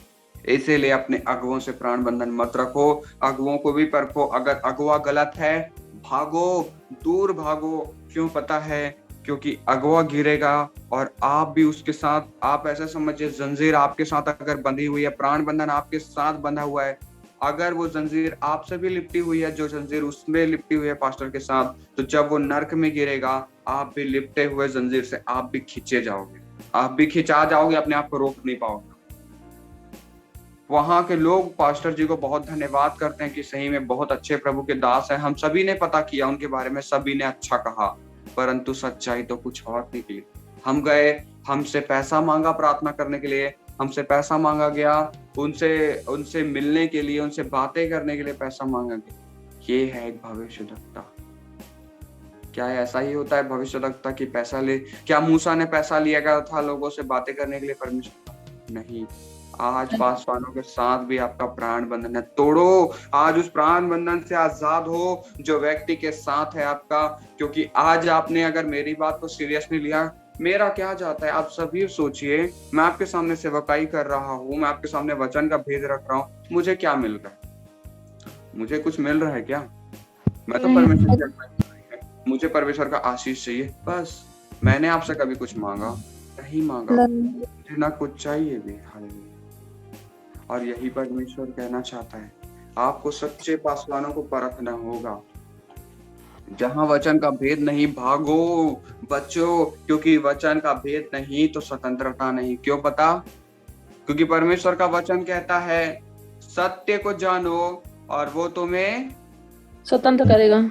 Speaker 1: इसीलिए अपने अगुओं से प्राण बंधन मत रखो, अगुओं को भी परखो। अगर अगुआ गलत है, भागो, दूर भागो। क्यों पता है? क्योंकि अगुआ गिरेगा और आप भी उसके साथ। आप ऐसा समझिए, जंजीर आपके साथ अगर बंधी हुई है, प्राण बंधन आपके साथ बंधा हुआ है, अगर वो जंजीर आपसे भी लिपटी हुई है, जो जंजीर उसमें लिपटी हुई है पास्टर के साथ, तो जब वो नर्क में गिरेगा, आप भी लिपटे हुए जंजीर से आप भी खींचे जाओगे, आप भी खिंचा जाओगे, अपने आप को रोक नहीं पाओगे। वहां के लोग पास्टर जी को बहुत धन्यवाद करते हैं कि सही में बहुत अच्छे प्रभु के दास हैं। हम सभी ने पता किया उनके बारे में, सभी ने अच्छा कहा, परंतु सच्चाई तो कुछ और निकली। हम गए, हमसे पैसा मांगा प्रार्थना करने के लिए, हमसे पैसा मांगा गया, उनसे मिलने के लिए, उनसे बातें करने के लिए पैसा मांगा गया। ये है एक भविष्यवक्ता। क्या ऐसा ही होता है भविष्यवक्ता की पैसा ले? क्या मूसा ने पैसा लिया गया था लोगों से बातें करने के लिए परमेश्वर? नहीं। आज पासवानों के साथ भी आपका प्राण बंधन है, तोड़ो। आज उस प्राण बंधन से आजाद हो जो व्यक्ति के साथ है आपका। क्योंकि आज आपने अगर मेरी बात को सीरियसली लिया, मेरा क्या जाता है? आप सभी सोचिए, मैं आपके सामने सेवकाई कर रहा हूँ, मैं आपके सामने वचन का भेद रख रहा हूँ, मुझे क्या मिल रहा है? मुझे कुछ मिल रहा है क्या? मैं तो परमेश्वर के, मुझे परमेश्वर का आशीष चाहिए बस। मैंने आपसे कभी कुछ मांगा नहीं, मांगा मुझे ना कुछ चाहिए भी। हालेलुया। और यही परमेश्वर कहना चाहता है, आपको सच्चे पासवानों को परखना होगा। जहां वचन का भेद नहीं, भागो, बचो। क्योंकि वचन का भेद नहीं तो स्वतंत्रता नहीं। क्यों पता? क्योंकि परमेश्वर का वचन कहता है, सत्य को जानो और वो तुम्हें
Speaker 4: स्वतंत्र करेगा।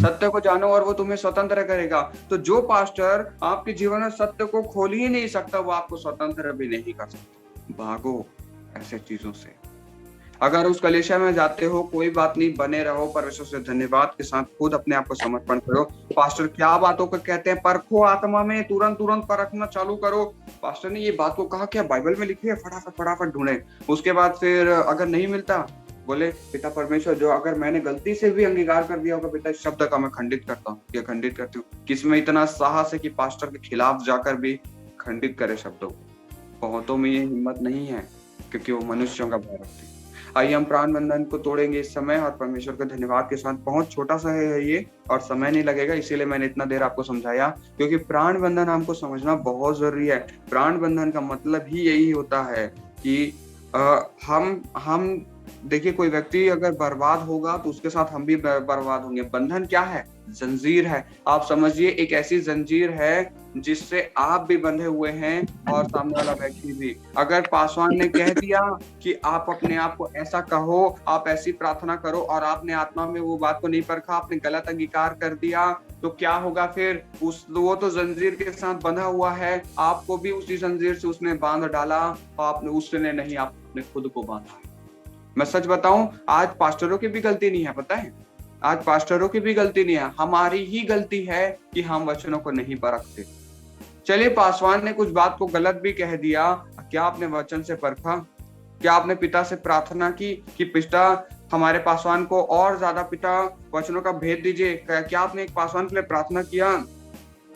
Speaker 1: सत्य को जानो और वो तुम्हें स्वतंत्र करेगा। तो जो पास्टर आपके जीवन में सत्य को खोल ही नहीं सकता, वो आपको स्वतंत्र भी नहीं कर सकता। भागो ऐसे चीजों से। अगर उस कलीसिया में जाते हो, कोई बात नहीं, बने रहो, परमेश्वर से धन्यवाद के साथ खुद अपने आप को समर्पण करो। पास्टर क्या बातों को कहते हैं, परखो आत्मा में, तुरंत परखना चालू करो। पास्टर ने ये बात को कहा, क्या बाइबल में लिखी है? फटाफट ढूंढे। उसके बाद फिर अगर नहीं मिलता, बोले पिता परमेश्वर, जो अगर मैंने गलती से भी अंगीकार कर दिया होगा पिता, इस शब्द का मैं खंडित करता हूँ या खंडित करती हूँ। किसमें इतना साहस है कि पास्टर के खिलाफ जाकर भी खंडित करे शब्दों? बहुतों में ये हिम्मत नहीं है, क्योंकि वो मनुष्यों का भय रखते हैं। आइए हम प्राण बंधन को तोड़ेंगे इस समय, और परमेश्वर के धन्यवाद के साथ। बहुत छोटा सा है ये और समय नहीं लगेगा, इसीलिए मैंने इतना देर आपको समझाया, क्योंकि प्राण बंधन हमको समझना बहुत जरूरी है। प्राण बंधन का मतलब ही यही होता है कि हम देखिए, कोई व्यक्ति अगर बर्बाद होगा तो उसके साथ हम भी बर्बाद होंगे। बंधन क्या है? जंजीर है। आप समझिए, एक ऐसी जंजीर है जिससे आप भी बंधे हुए हैं और सामने वाला व्यक्ति भी। अगर पासवान ने कह दिया कि आप अपने आप को ऐसा कहो, आप ऐसी प्रार्थना करो, और आपने आत्मा में वो बात को नहीं परखा, आपने गलत अंगीकार कर दिया, तो क्या होगा फिर? वो तो जंजीर के साथ बंधा हुआ है, आपको भी उसी जंजीर से उसने बांध डाला। आपने उसने नहीं, आपने खुद को बांधा। मैं सच बताऊं, आज पास्टरों की भी गलती नहीं है, पता है? आज पास्टरों की भी गलती नहीं है, हमारी ही गलती है कि हम वचनों को नहीं परखते। चलिए, पासवान ने कुछ बात को गलत भी कह दिया, क्या आपने वचन से परखा? क्या आपने पिता से प्रार्थना की कि पिता हमारे पासवान को और ज्यादा पिता वचनों का भेद दीजिए? क्या आपने एक पासवान के लिए प्रार्थना किया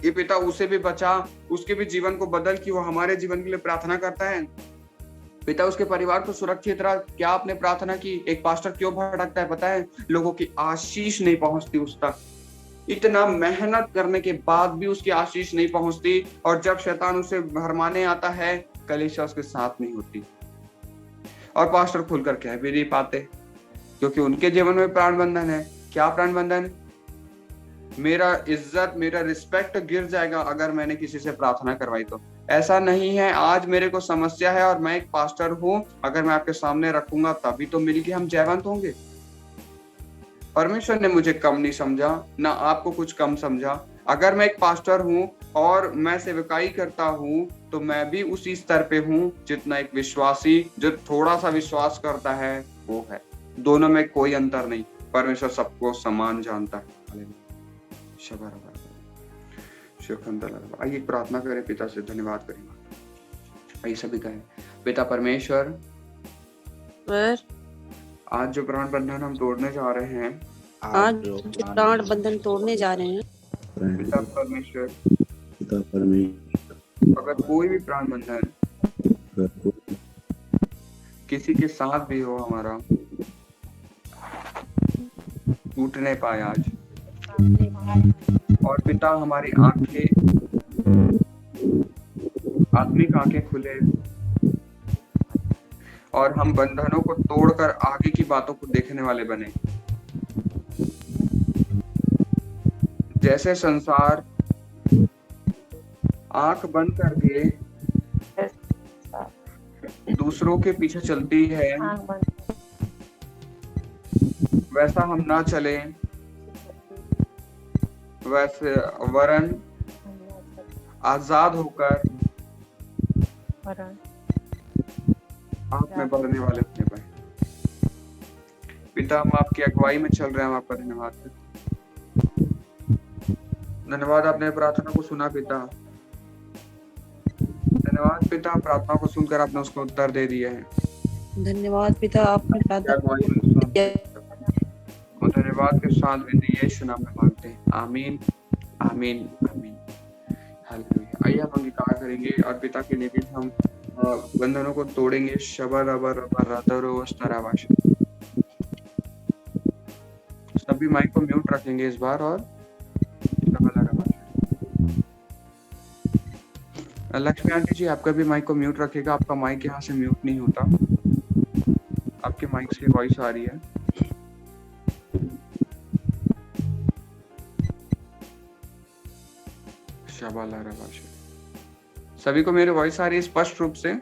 Speaker 1: कि पिता उसे भी बचा, उसके भी जीवन को बदल, कि वो हमारे जीवन के लिए प्रार्थना करता है? पिता उसके परिवार को सुरक्षित रख। क्या आपने प्रार्थना की? एक पास्टर क्यों भटकता है पता है? लोगों की आशीष नहीं पहुंचती उस तक। इतना मेहनत करने के बाद भी उसकी आशीष नहीं पहुंचती, और जब शैतान उसे भरमाने आता है, कलीसिया उसके साथ नहीं होती। और पास्टर खुलकर कह भी नहीं पाते, क्योंकि उनके जीवन में प्राण बंधन है। क्या प्राण बंधन? मेरा इज्जत, मेरा रिस्पेक्ट गिर जाएगा अगर मैंने किसी से प्रार्थना करवाई तो। ऐसा नहीं है। आज मेरे को समस्या है और मैं एक पास्टर हूं, अगर मैं आपके सामने रखूंगा तभी तो मिलके हम जयवंत होंगे। परमेश्वर ने मुझे कम नहीं समझा, ना आपको कुछ कम समझा। अगर मैं एक पास्टर हूं और मैं सेवकाई करता हूं, तो मैं भी उसी स्तर पे हूं जितना एक विश्वासी जो थोड़ा सा विश्वास करता है वो है। दोनों में कोई अंतर नहीं। परमेश्वर सबको समान जानता है। हालेलुया। शबा शुकंदला। आइए प्रार्थना करें, पिता से धन्यवाद करें। आइए सभी कहें, पिता परमेश्वर,
Speaker 3: पर
Speaker 1: आज जो प्राण बंधन हम तोड़ने जा रहे हैं,
Speaker 3: आज जो प्राण बंधन तोड़ने जा रहे हैं,
Speaker 1: पिता परमेश्वर,
Speaker 5: पिता परमेश्वर,
Speaker 1: अगर कोई भी प्राण बंधन किसी के साथ भी हो हमारा, टूट नहीं पाए आज, और पिता हमारी आत्मिक आंखें खुले और हम बंधनों को तोड़कर आगे की बातों को देखने वाले बने। जैसे संसार आंख बंद करके दूसरों के पीछे चलती है, वैसा हम ना चले, वैसे वरन आजाद होकर आप में बढ़ने वाले अपने भाई। पिता, हम आपकी अगुवाई में चल रहे हैं, हम आपका धन्यवाद करते हैं। धन्यवाद, आपने प्रार्थना को सुना पिता। धन्यवाद पिता, प्रार्थना को सुनकर आपने उसको उत्तर दे दिया है।
Speaker 3: धन्यवाद पिता, आपने प्रार्थना
Speaker 1: अगुवाई में सुना। और धन्यवाद के साथ विनती यीशु नाम में मांगते हैं, आमीन आमीन आमीन। हालेलुया। आइए हम अंगीकार करेंगे और पिता के लिए भी हम बंधनों को तोड़ेंगे। शबर रबर रबर रातरो स्तरावाश। सभी माइक को म्यूट रखेंगे इस बार, और लक्ष्मी आंटी जी आपका भी माइक को म्यूट रखेगा। आपका माइक यहाँ से म्यूट नहीं होता, आपके माइक से वॉइस आ रही है। सभी को मेरी वॉइस आ रही है स्पष्ट रूप से?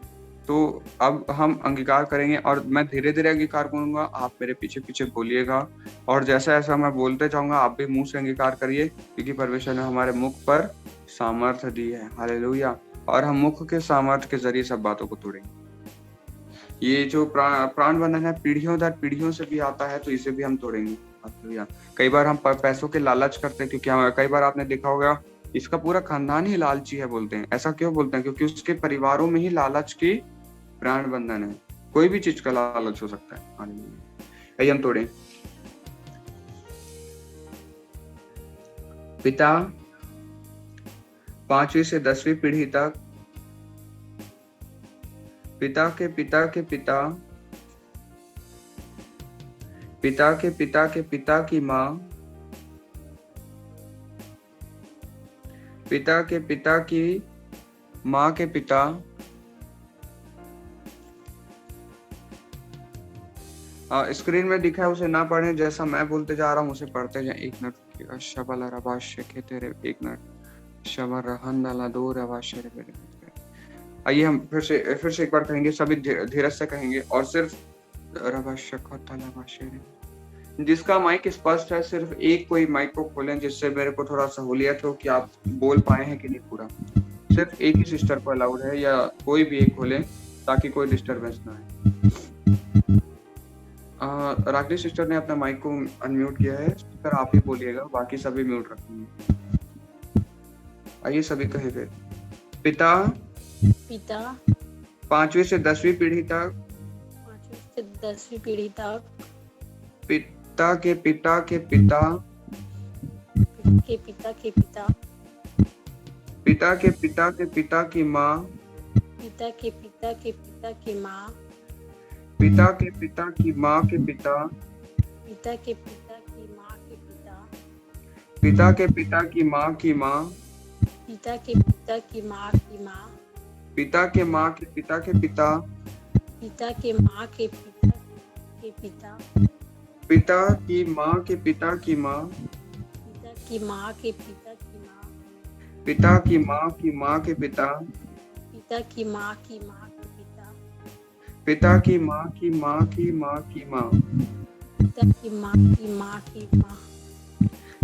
Speaker 1: तो अब हम अंगीकार करेंगे और मैं धीरे धीरे अंगीकार करूंगा, आप मेरे पीछे पीछे बोलिएगा, और जैसा ऐसा मैं बोलते जाऊंगा आप भी मुंह से अंगीकार करिए, क्योंकि परमेश्वर ने हमारे मुख पर सामर्थ्य दी है। हालेलुया। और हम मुख के सामर्थ्य के जरिए सब बातों को तोड़ेंगे। ये जो प्राण बंधन है पीढ़ियों दर पीढ़ियों से भी आता है, तो इसे भी हम तोड़ेंगे। हालेलुया। कई बार हम पैसों के लालच करते हैं, क्योंकि कई बार आपने देखा होगा इसका पूरा खानदान ही लालची है बोलते हैं। ऐसा क्यों बोलते हैं? क्योंकि उसके परिवारों में ही लालच की प्राण बंधन है। कोई भी चीज का लालच हो सकता है। हालेलुया। आइए हम तोड़ें। पिता 5वीं से 10वीं पीढ़ी तक, पिता के पिता के पिता, पिता के पिता के पिता की माँ, पिता के पिता की माँ के पिता, स्क्रीन में दिखा है उसे ना पढ़ें, जैसा मैं बोलते जा रहा हूँ उसे पढ़ते जाएं। एक मिनट। शबल रबाश के तेरे, एक मिनट। शबर रहन दो रबाश। आइए हम फिर से एक बार कहेंगे, सभी धीरज से कहेंगे, और सिर्फ रबाश जिसका माइक स्पष्ट है सिर्फ एक कोई माइक को खोलें, जिससे मेरे को थोड़ा सहूलियत हो कि आप बोल पाए हैं कि नहीं पूरा। सिर्फ एक ही सिस्टर को अलाउड है, या कोई भी एक खोलें ताकि कोई डिस्टरबेंस ना आए। राखली सिस्टर ने अपना माइक को अनम्यूट किया है, सिस्टर आप ही बोलिएगा, बाकी सभी म्यूट रखेंगे। आइए सभी कहे फिर। पिता 5वीं से 10वीं पीढ़ी तक,
Speaker 3: 5वीं से 10वीं पीढ़ी तक,
Speaker 1: पिता के पिता के पिता
Speaker 3: के पिता के पिता,
Speaker 1: पिता के पिता के पिता की माँ,
Speaker 3: पिता के पिता के पिता की माँ,
Speaker 1: पिता के पिता की माँ के पिता,
Speaker 3: पिता के पिता की माँ के पिता,
Speaker 1: पिता के पिता की माँ की माँ,
Speaker 3: पिता के पिता की माँ की माँ,
Speaker 1: पिता के माँ के पिता के पिता,
Speaker 3: पिता के माँ के पिता के पिता,
Speaker 1: पिता की माँ के पिता की माँ,
Speaker 3: पिता की माँ के पिता की माँ,
Speaker 1: पिता की माँ की माँ के पिता,
Speaker 3: पिता की माँ की माँ के पिता,
Speaker 1: पिता की माँ की माँ की माँ की माँ,
Speaker 3: पिता की माँ की माँ की माँ,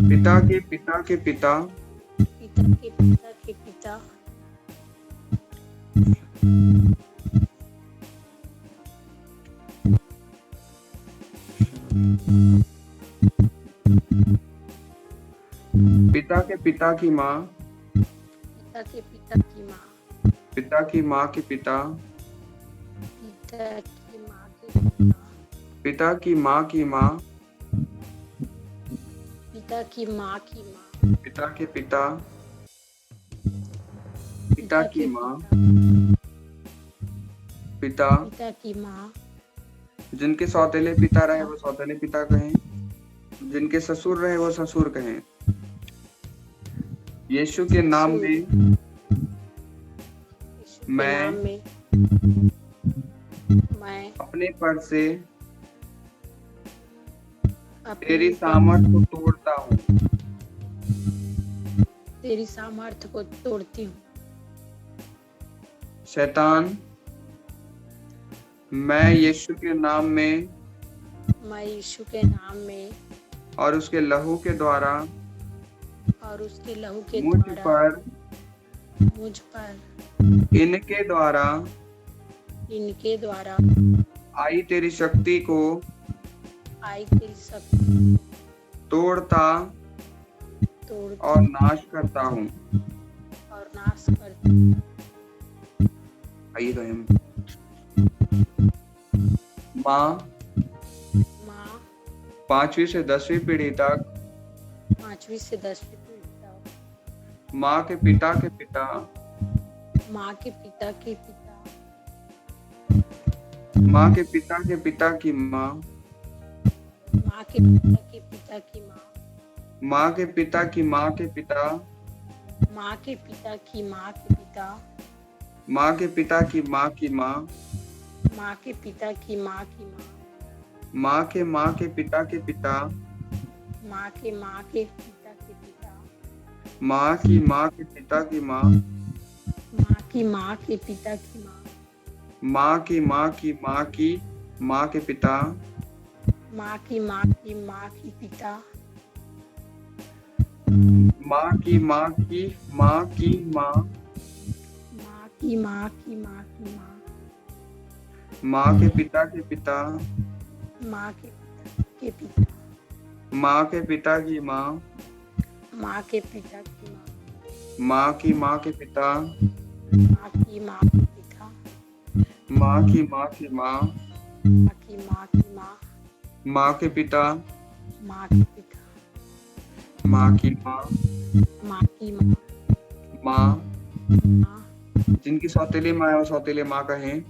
Speaker 1: पिता के पिता के पिता,
Speaker 3: पिता के पिता के पिता,
Speaker 1: पिता की माँ,
Speaker 3: पिता के पिता की माँ,
Speaker 1: पिता की माँ के पिता,
Speaker 3: पिता की माँ के पिता,
Speaker 1: पिता की माँ की माँ,
Speaker 3: पिता की माँ की माँ,
Speaker 1: पिता के पिता, पिता की माँ, पिता,
Speaker 3: पिता की माँ,
Speaker 1: जिनके सौतेले पिता रहे वो सौतेले पिता कहें, जिनके ससुर रहे वो ससुर कहें। यीशु के नाम में
Speaker 3: यीशु के
Speaker 1: मैं
Speaker 3: नाम में मैं
Speaker 1: अपने पर से
Speaker 3: अपने
Speaker 1: तेरी सामर्थ को तोड़ता हूँ,
Speaker 3: तेरी सामर्थ्य को तोड़ती हूँ।
Speaker 1: शैतान, मैं यीशु के नाम में
Speaker 3: मैं यीशु के नाम में
Speaker 1: और उसके लहू के द्वारा
Speaker 3: और उसके लहू के
Speaker 1: मुझ
Speaker 3: द्वारा मुझ पर
Speaker 1: इनके द्वारा
Speaker 3: इनके द्वारा
Speaker 1: आई तेरी शक्ति को
Speaker 3: आई तेरी शक्ति
Speaker 1: तोड़ता
Speaker 3: तोड़
Speaker 1: और नाश करता हूँ।
Speaker 3: और नाश करती हूँ।
Speaker 1: आइए तो हम माँ
Speaker 3: माँ
Speaker 1: 5वीं से 10वीं पीढ़ी तक
Speaker 3: 5वीं से 10वीं पीढ़ी तक
Speaker 1: माँ के पिता के पिता,
Speaker 3: माँ के पिता के पिता,
Speaker 1: माँ के पिता के पिता की माँ,
Speaker 3: माँ के पिता के पिता की माँ,
Speaker 1: माँ के पिता की माँ के पिता,
Speaker 3: माँ के पिता की माँ के पिता,
Speaker 1: माँ के पिता की माँ की माँ,
Speaker 3: माँ के पिता की माँ की
Speaker 1: माँ के पिता के पिता,
Speaker 3: माँ के माँ के पिता के पिता,
Speaker 1: माँ की माँ के पिता की माँ,
Speaker 3: माँ की माँ के पिता की माँ,
Speaker 1: माँ की माँ की माँ की माँ के पिता,
Speaker 3: माँ की माँ की माँ की पिता,
Speaker 1: माँ की माँ की माँ की माँ,
Speaker 3: माँ की माँ की माँ की माँ,
Speaker 1: माँ के पिता के पिता,
Speaker 3: माँ के पिता के पिता,
Speaker 1: माँ के पिता की माँ,
Speaker 3: माँ के पिता की माँ,
Speaker 1: माँ की माँ के पिता,
Speaker 3: माँ की माँ के पिता,
Speaker 1: माँ की माँ की माँ,
Speaker 3: माँ की माँ की माँ,
Speaker 1: माँ के पिता,
Speaker 3: माँ के पिता,
Speaker 1: माँ की माँ,
Speaker 3: माँ की माँ,
Speaker 1: माँ
Speaker 3: माँ
Speaker 1: जिनकी सौतेली माँ है वो सौतेली माँ कहें,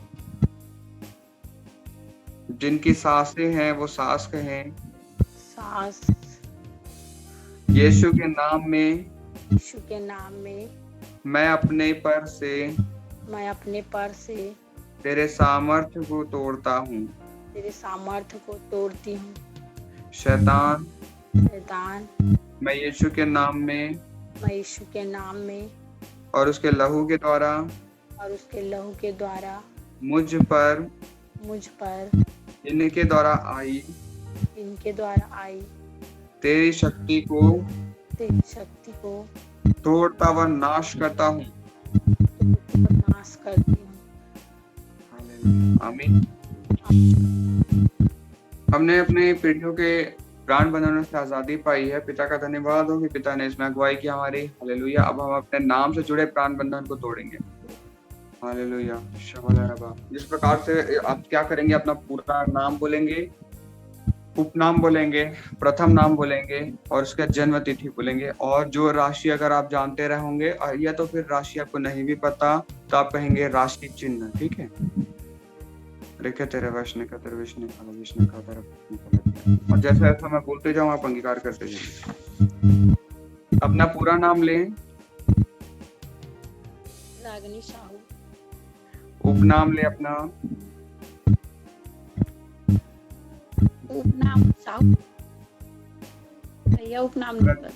Speaker 1: जिनकी सासें हैं वो सास कहें।
Speaker 3: सास
Speaker 1: यीशु के नाम में
Speaker 3: यीशु के नाम में
Speaker 1: मैं अपने पर से
Speaker 3: मैं अपने पर से
Speaker 1: तेरे सामर्थ्य को तोड़ता हूँ।
Speaker 3: तेरे सामर्थ्य को तोड़ती हूँ।
Speaker 1: शैतान,
Speaker 3: शैतान,
Speaker 1: मैं यीशु के नाम में
Speaker 3: मैं यीशु के नाम में
Speaker 1: और उसके लहू के द्वारा
Speaker 3: और उसके लहू के द्वारा
Speaker 1: मुझ पर इनके द्वारा आई
Speaker 3: इनके द्वारा आई
Speaker 1: तेरी शक्ति को
Speaker 3: तेरी शक्ति को
Speaker 1: तोड़ता व नाश करता हूँ।
Speaker 3: नाश करती हूँ।
Speaker 1: आमीन। हमने अपने पीढ़ियों के प्राण बंधनों से आजादी पाई है। पिता का धन्यवाद हो कि पिता ने इसमें अगुवाई की हमारी। हालेलुया। अब हम अपने नाम से जुड़े प्राण बंधन को तोड़ेंगे। हालेलुया। शबह रबा। जिस प्रकार से आप क्या करेंगे, अपना पूरा नाम बोलेंगे, उपनाम बोलेंगे, प्रथम नाम बोलेंगे और उसका जन्म तिथि बोलेंगे। और जो राशि अगर आप जानते रहोगे या तो फिर राशि आपको नहीं भी पता तो आप कहेंगे राशि चिन्ह। ठीक है। रेखे तेरे वैष्णव का तेरे विष्णु का विष्णु का तेरा। और जैसे जैसा मैं बोलते जाऊँ आप अंगीकार करते जाइए। अपना पूरा नाम लें।
Speaker 3: रागिनी साहू।
Speaker 1: उपनाम ले अपना।
Speaker 3: उपनाम साहू। भैया उपनाम नहीं पता।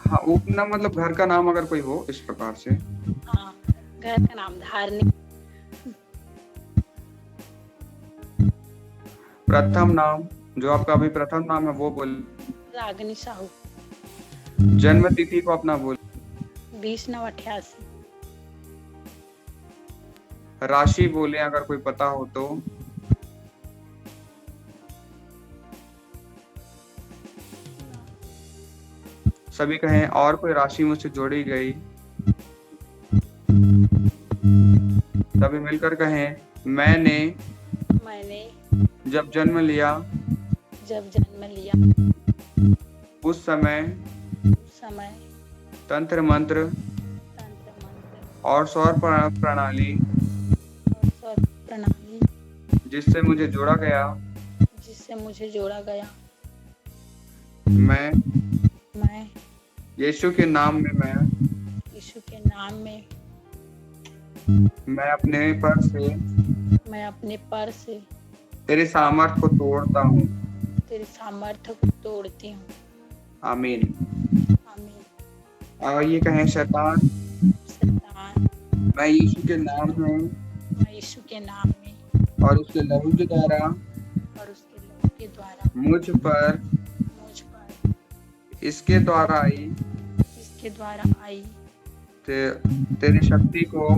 Speaker 1: हाँ, उपनाम मतलब घर का नाम अगर कोई हो इस प्रकार से।
Speaker 3: हाँ, घर का नाम धार्मिक।
Speaker 1: प्रथम नाम, जो आपका अभी प्रथम नाम है वो बोल।
Speaker 3: रागिनी साहू।
Speaker 1: जन्म तिथि को अपना बोल।
Speaker 3: 20/9/88।
Speaker 1: राशि बोले अगर कोई पता हो तो। सभी कहें और कोई राशि मुझसे जोड़ी गई। सभी मिलकर कहें मैंने
Speaker 3: मैंने
Speaker 1: जब जन्म लिया
Speaker 3: जब जन्म लिया
Speaker 1: उस समय
Speaker 3: उस समय
Speaker 1: तंत्र मंत्र
Speaker 3: तंत्र मंत्र
Speaker 1: और सौर प्रणाली
Speaker 3: और सौर प्रणाली
Speaker 1: जिससे मुझे जोड़ा गया,
Speaker 3: जिससे मुझे जोड़ा गया,
Speaker 1: मैं
Speaker 3: मैं
Speaker 1: यीशु के नाम में
Speaker 3: यीशु के नाम में
Speaker 1: मैं अपने पर से तेरे सामर्थ्य को तोड़ता हूँ।
Speaker 3: तेरे सामर्थ्य को तोड़ती हूँ।
Speaker 1: आमीन।
Speaker 3: आमीन।
Speaker 1: और ये कहें शैतान
Speaker 3: शैतान
Speaker 1: मैं यीशु के नाम में
Speaker 3: मैं यीशु के नाम में
Speaker 1: और उसके लहू के द्वारा मुझ पर इसके द्वारा आई तेरी शक्ति को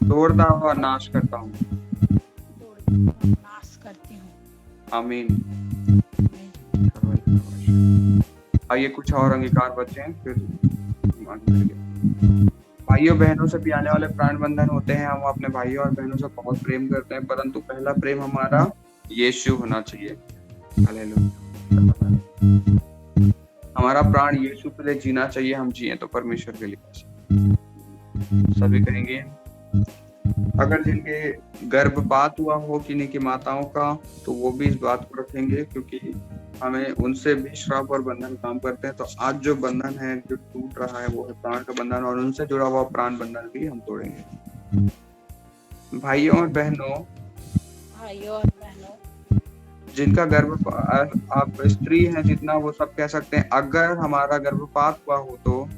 Speaker 1: तोड़ता हुआ नाश करता हूँ।
Speaker 3: नाश करती हूँ।
Speaker 1: आमीन। आइए कुछ और अंगीकार बचे हैं फिर भाइयों बहनों से भी आने वाले प्राण बंधन होते हैं। हम अपने भाइयों और बहनों से बहुत प्रेम करते हैं, परंतु पहला प्रेम हमारा यीशु होना चाहिए। हालेलुया। हमारा प्राण यीशु के लिए जीना चाहिए, हम जिए तो परमेश्वर के लिए। सभी कहेंगे अगर जिनके गर्भपात हुआ हो किन्हीं की माताओं का, तो वो भी इस बात को रखेंगे, क्योंकि हमें उनसे भी श्राप और बंधन काम करते हैं। तो आज जो बंधन है जो टूट रहा है वो है प्राण का बंधन, और उनसे जुड़ा हुआ प्राण बंधन भी हम तोड़ेंगे। भाइयों और बहनों जिनका गर्भपात, आप स्त्री हैं जितना वो सब कह सकते हैं, अगर हमारा गर्भपात हुआ हो तो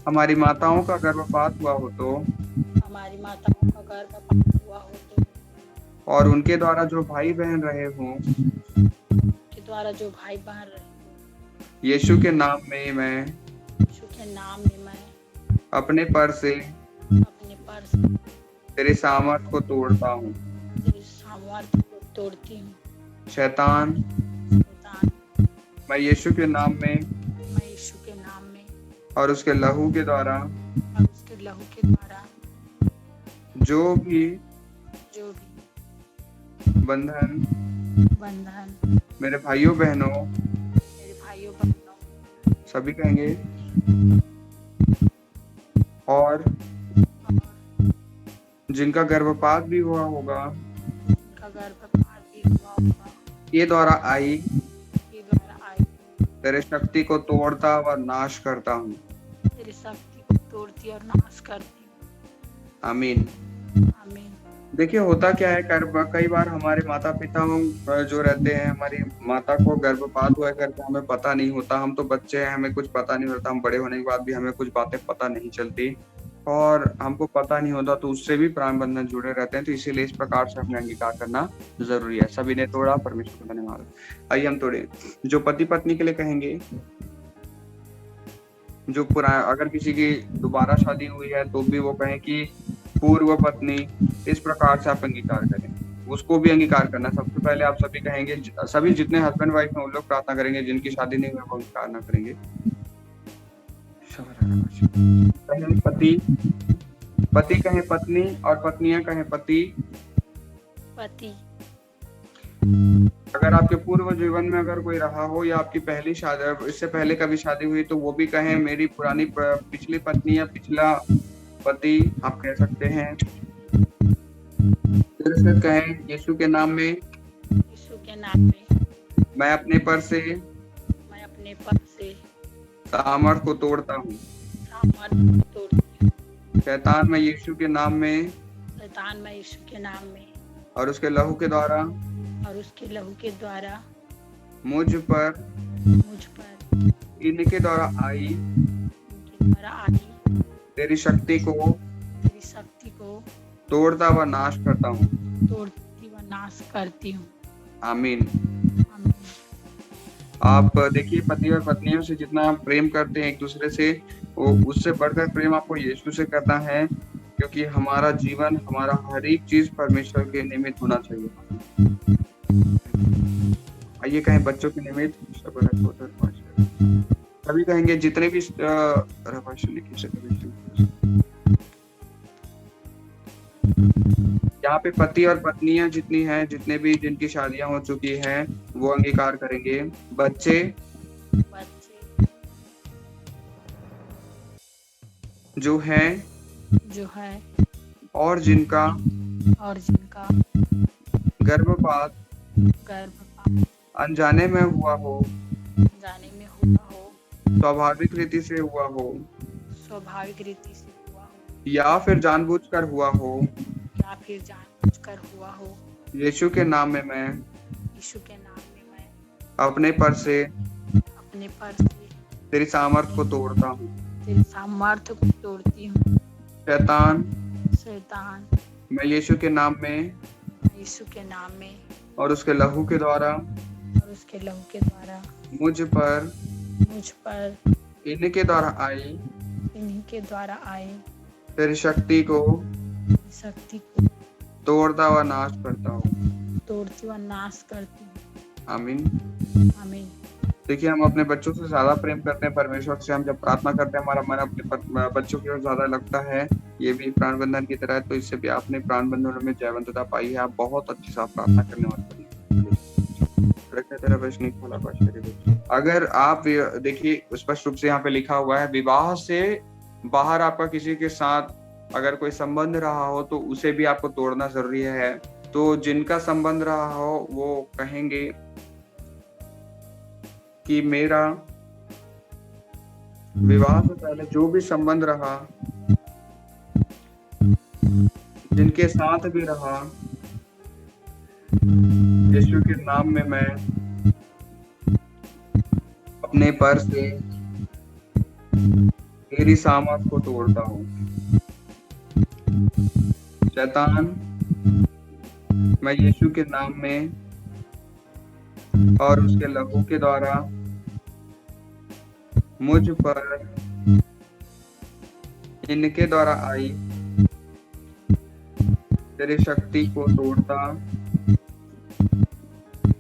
Speaker 1: हमारी माताओं का गर्भपात हुआ हो तो और उनके द्वारा जो भाई बहन रहे हों, यीशु के नाम में मैं अपने पर से तेरे सामर्थ्य को तोड़ता हूँ। शैतान मैं यीशु के नाम में और उसके लहू के द्वारा जो भी बंधन मेरे भाइयों बहनों सभी कहेंगे और जिनका गर्भपात भी हुआ होगा ये द्वारा आई तेरे शक्ति को तोड़ता व नाश करता हूँ। आमीन। देखिए होता क्या है, कई बार हमारे माता पिता जो रहते हैं, हमारी माता को गर्भपात हुआ करके हमें पता नहीं होता। हम तो बच्चे हैं, हमें कुछ पता नहीं होता। हम बड़े होने के बाद भी हमें कुछ बातें पता नहीं चलती और हमको पता नहीं होता, तो उससे भी प्राण बंधन जुड़े रहते हैं। तो इसीलिए इस प्रकार से हमें अंगीकार करना जरूरी है। सभी ने तोड़ा, परमेश्वर का धन्यवाद। आइए हम तोड़े। जो पति पत्नी के लिए कहेंगे, जो अगर किसी की दोबारा शादी हुई है तो भी वो कहें कि पूर्व पत्नी, इस प्रकार से आप अंगीकार करें, उसको भी अंगीकार करना। सबसे पहले आप सभी कहेंगे, सभी जितने हस्बैंड वाइफ हैं उन लोग प्रार्थना करेंगे, जिनकी शादी नहीं हुई वो अंगीकार ना करेंगे। कहें पति कहें पत्नी और पत्नियां कहें पति। अगर आपके पूर्व जीवन में अगर कोई रहा हो या आपकी पहली शादी, इससे पहले कभी शादी हुई, तो वो भी कहें मेरी पुरानी पिछली पत्नी या पिछला पति, आप कह सकते हैं। फिर से कहें यीशु के नाम में मैं अपने पर से सामर्थ को तोड़ता हूँ। शैतान मैं यीशु के नाम में और उसके लहू के द्वारा मुझ पर इनके द्वारा आई तेरी शक्ति को तोड़ता व नाश करता हूँ। आमीन। आप देखिए, पति और पत्नियों से जितना आप प्रेम करते हैं एक दूसरे से, वो उससे बढ़कर प्रेम आपको यीशु से करना है, क्योंकि हमारा जीवन, हमारा हर एक चीज परमेश्वर के निमित्त होना चाहिए। आइए कहें बच्चों के निमित्त सभी कहेंगे जितने भी यहाँ पे पति और पत्नियां जितनी हैं, जितने भी जिनकी शादियां हो चुकी हैं, वो अंगीकार करेंगे। बच्चे
Speaker 3: बच्चे
Speaker 1: जो हैं
Speaker 3: जो है
Speaker 1: और जिनका गर्भपात
Speaker 3: गर्भपात
Speaker 1: अनजाने में हुआ हो,
Speaker 3: जाने में हुआ हो,
Speaker 1: स्वाभाविक रीति से हुआ हो
Speaker 3: स्वाभाविक रीति से हुआ हो
Speaker 1: या फिर जानबूझकर हुआ हो,
Speaker 3: या फिर जानबूझकर हुआ हो,
Speaker 1: यीशु के नाम में मैं
Speaker 3: यीशु के नाम में मैं
Speaker 1: अपने पर से तेरी सामर्थ को तोड़ता हूँ।
Speaker 3: तेरे सामर्थ्य को तोड़ती हूँ।
Speaker 1: शैतान मैं यीशु के नाम में और उसके लहू के द्वारा मुझ पर इनके द्वारा आई तेरी शक्ति को तोड़ता हुआ नाश करता हूँ। आमीन। देखिए, हम अपने बच्चों से ज्यादा प्रेम करते हैं परमेश्वर से। हम जब प्रार्थना करते हैं, हमारा मन अपने बच्चों की ओर ज्यादा लगता है। ये भी प्राण बंधन की तरह है, तो इससे भी आपने प्राण बंधनों में जयवंतता पाई है। आप बहुत अच्छी से प्रार्थना करने वाले। अगर आप देखिए, स्पष्ट रूप से यहाँ पे लिखा हुआ है, विवाह से बाहर आपका किसी के साथ अगर कोई संबंध रहा हो तो उसे भी आपको तोड़ना जरूरी है। तो जिनका संबंध रहा हो वो कहेंगे कि मेरा विवाह से पहले जो भी संबंध रहा, जिनके साथ भी रहा, यीशु के नाम में मैं अपने पर से मेरी सामर्थ को तोड़ता हूँ। शैतान मैं यीशु के नाम में और उसके लहू के द्वारा मुझ पर इनके द्वारा आई तेरी शक्ति को तोड़ता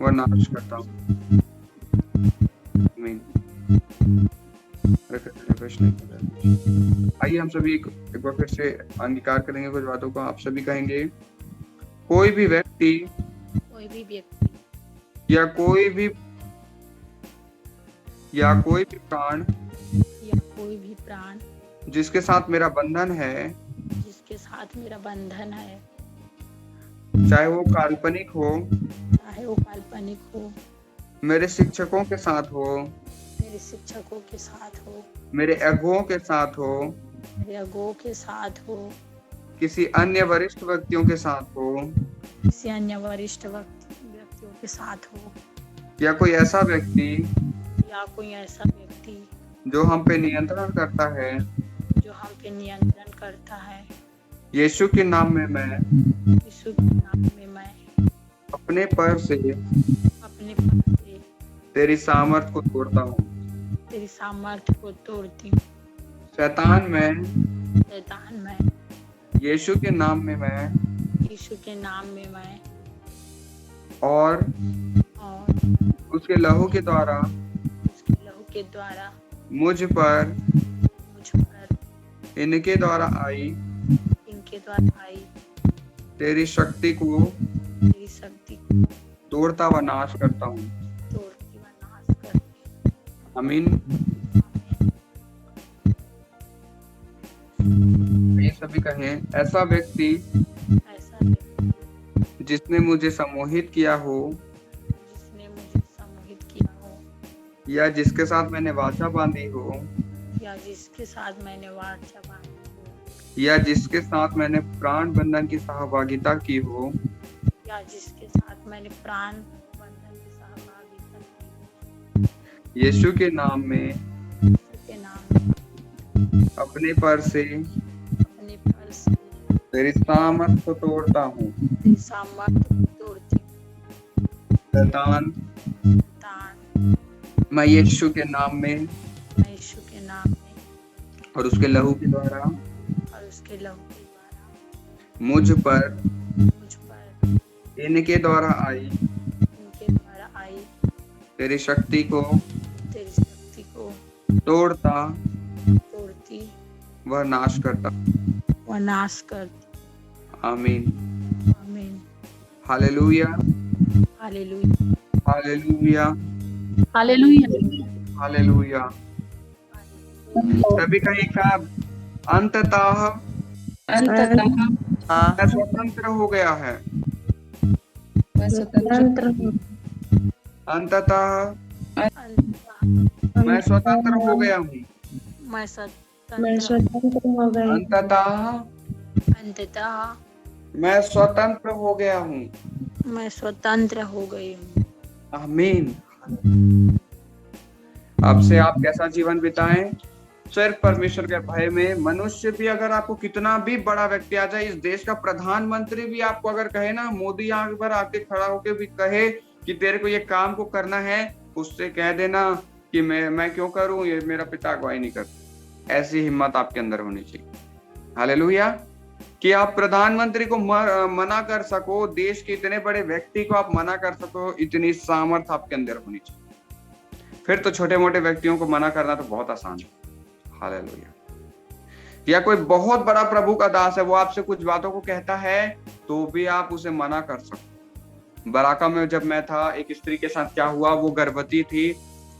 Speaker 1: व नाश करता हूँ। आइए हम सभी एक बार फिर से अंगीकार करेंगे कुछ बातों को। आप सभी कहेंगे, कोई भी व्यक्ति या कोई भी प्राण जिसके साथ मेरा बंधन है, चाहे वो काल्पनिक हो, मेरे शिक्षकों के साथ हो, मेरे अगुओं के साथ हो, किसी अन्य वरिष्ठ व्यक्तियों के साथ हो, या कोई ऐसा व्यक्ति जो हम पे नियंत्रण करता है, यीशु के नाम में मैं अपने पर से तेरी सामर्थ को तोड़ता हूँ। शैतान मैं यीशु के नाम में मैं और उसके लहू के द्वारा मुझ पर इनके द्वारा आई तेरी शक्ति को तोड़ता व नाश करता हूँ। आमीन। ये सभी कहें, ऐसा व्यक्ति जिसने मुझे सम्मोहित किया हो या जिसके साथ मैंने वाचा बांधी हो या जिसके साथ मैंने प्राण बंधन की सहभागिता की हो, यीशु के नाम में अपने पर से तेरी सामर्थ को तोड़ता हूँ। शैतान मैं यीशु के नाम में और उसके लहू के द्वारा मुझ पर इनके द्वारा आई तेरी शक्ति को
Speaker 3: तेरी शक्ति को
Speaker 1: तोड़ता
Speaker 3: तोड़ती
Speaker 1: व नाश करता।
Speaker 3: व नाश करती।
Speaker 1: आमीन।
Speaker 3: आमीन।
Speaker 1: Hallelujah,
Speaker 3: hallelujah.
Speaker 1: Hallelujah,
Speaker 4: hallelujah.
Speaker 1: Hallelujah. सभी का एक साथ, अंततः
Speaker 4: अंततः
Speaker 1: मैं स्वतंत्र हो गया है। अंततः मैं स्वतंत्र हो गया हूँ।
Speaker 3: मैं स्वतंत्र
Speaker 4: हो गई।
Speaker 1: अंततः
Speaker 3: अंततः
Speaker 1: मैं स्वतंत्र हो गया हूँ।
Speaker 3: मैं स्वतंत्र हो गई हूँ।
Speaker 1: आमीन। अब से आप कैसा जीवन बिताएं? सिर्फ परमेश्वर के भय में। मनुष्य भी अगर आपको कितना भी बड़ा व्यक्ति आ जाए, इस देश का प्रधानमंत्री भी आपको अगर कहे ना, मोदी यहाँ पर आके खड़ा होके भी कहे कि तेरे को ये काम को करना है, उससे कह देना कि मैं क्यों करूं, ये मेरा पिता अगुवाई नहीं करता। ऐसी हिम्मत आपके अंदर होनी चाहिए। हालेलुया। कि आप प्रधानमंत्री को मना कर सको, देश के इतने बड़े व्यक्ति को आप मना कर सको, इतनी सामर्थ्य आपके अंदर होनी चाहिए। फिर तो छोटे मोटे व्यक्तियों को मना करना तो बहुत आसान है। हालेलुया। या कोई बहुत बड़ा प्रभु का दास है, वो आपसे कुछ बातों को कहता है तो भी आप उसे मना कर सकते। बराका में जब मैं था, एक स्त्री के साथ क्या हुआ, वो गर्भवती थी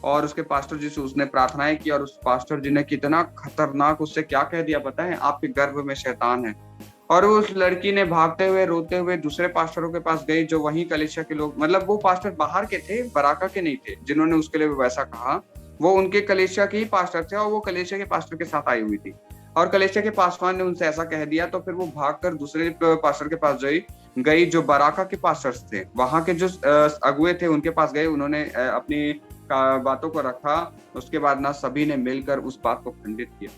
Speaker 1: और उसके पास्टर जी से उसने प्रार्थनाएं की और उस पास्टर जी ने कितना खतरनाक उससे क्या कह दिया पता है, आपके गर्भ में शैतान है। और उस लड़की ने भागते हुए रोते हुए दूसरे पास्टरों के पास गई, जो वहीं कलीसिया के लोग, मतलब वो पास्टर बाहर के थे, बराका के नहीं थे, जिन्होंने उसके लिए वैसा कहा, वो उनके कलीसिया के ही पास्टर थे और वो कलीसिया के पास्टर के साथ आई हुई थी। और कलीसिया के पासवान ने उनसे ऐसा कह दिया, तो फिर वो भागकर दूसरे पास्टर के पास गई जो बराका के पास्टर्स थे, वहां के जो अगुए थे उनके पास गए। उन्होंने अपनी बातों को रखा। उसके बाद ना सभी ने मिलकर उस बात को खंडित किया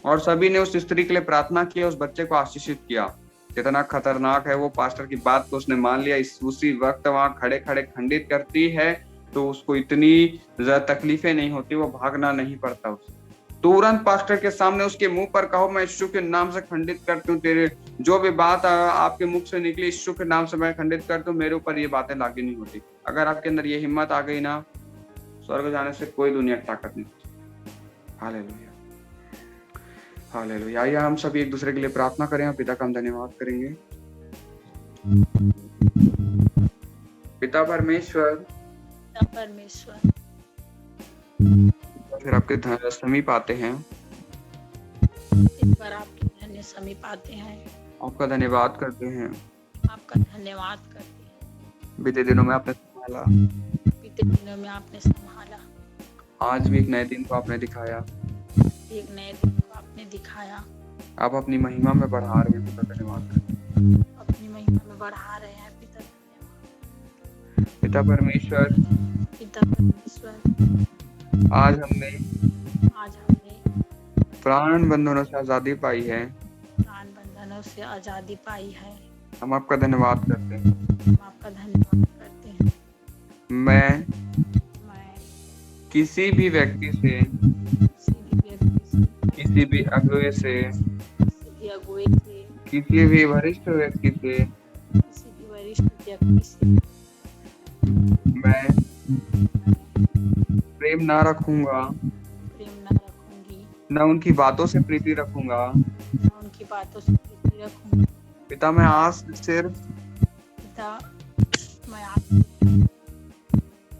Speaker 1: और सभी ने उस स्त्री के लिए प्रार्थना की, उस बच्चे को आशीषित किया। कितना खतरनाक है, वो पास्टर की बात को उसने मान लिया। उसी वक्त वहां खड़े खड़े खंडित करती है तो उसको इतनी ज्यादा तकलीफें नहीं होती, वो भागना नहीं पड़ता उसे। तुरंत पास्टर के सामने उसके मुंह पर कहो, मैं यीशु के नाम से खंडित करती हूँ, तेरे जो भी बात आपके मुख से निकली यीशु के नाम से मैं खंडित करती हूँ, मेरे ऊपर ये बातें लागू नहीं होती। अगर आपके अंदर ये हिम्मत आ गई ना, स्वर्ग जाने से कोई दुनिया की ताकत नहीं होती। Hallelujah, hallelujah. आइए हम सभी एक दूसरे के लिए प्रार्थना करें। पिता का हम धन्यवाद करेंगे। पिता परमेश्वर, फिर आपके समीप आते हैं,
Speaker 3: इस बार आपके धन्य समीप आते हैं,
Speaker 1: आपका धन्यवाद करते हैं।
Speaker 3: आपका धन्यवाद करते हैं।
Speaker 1: बीते दिनों में आपने संभाला,
Speaker 3: बीते दिनों में आपने संभाला,
Speaker 1: आज भी एक नए दिन को आपने दिखाया,
Speaker 3: एक नए दिन को आपने दिखाया।
Speaker 1: आप अपनी महिमा में बढ़ा रहे हैं। पिता धन्यवाद करते हैं।
Speaker 3: अपनी महिमा में बढ़ा रहे हैं। पिता धन्यवाद।
Speaker 1: पिता परमेश्वर,
Speaker 3: पिता परमेश्वर,
Speaker 1: आज हमने प्राण बंधनों से आजादी पाई है।
Speaker 3: प्राण बंधनों से आजादी पाई है।
Speaker 1: हम आपका धन्यवाद करते हैं।
Speaker 3: हम आपका धन्यवाद करते हैं।
Speaker 1: मैं किसी भी व्यक्ति से, किसी भी अगुए से, किसी भी वरिष्ठ व्यक्ति से, मैं प्रेम ना रखूंगा, न उनकी बातों से प्रीति रखूंगा। पिता मैं आज सिर्फ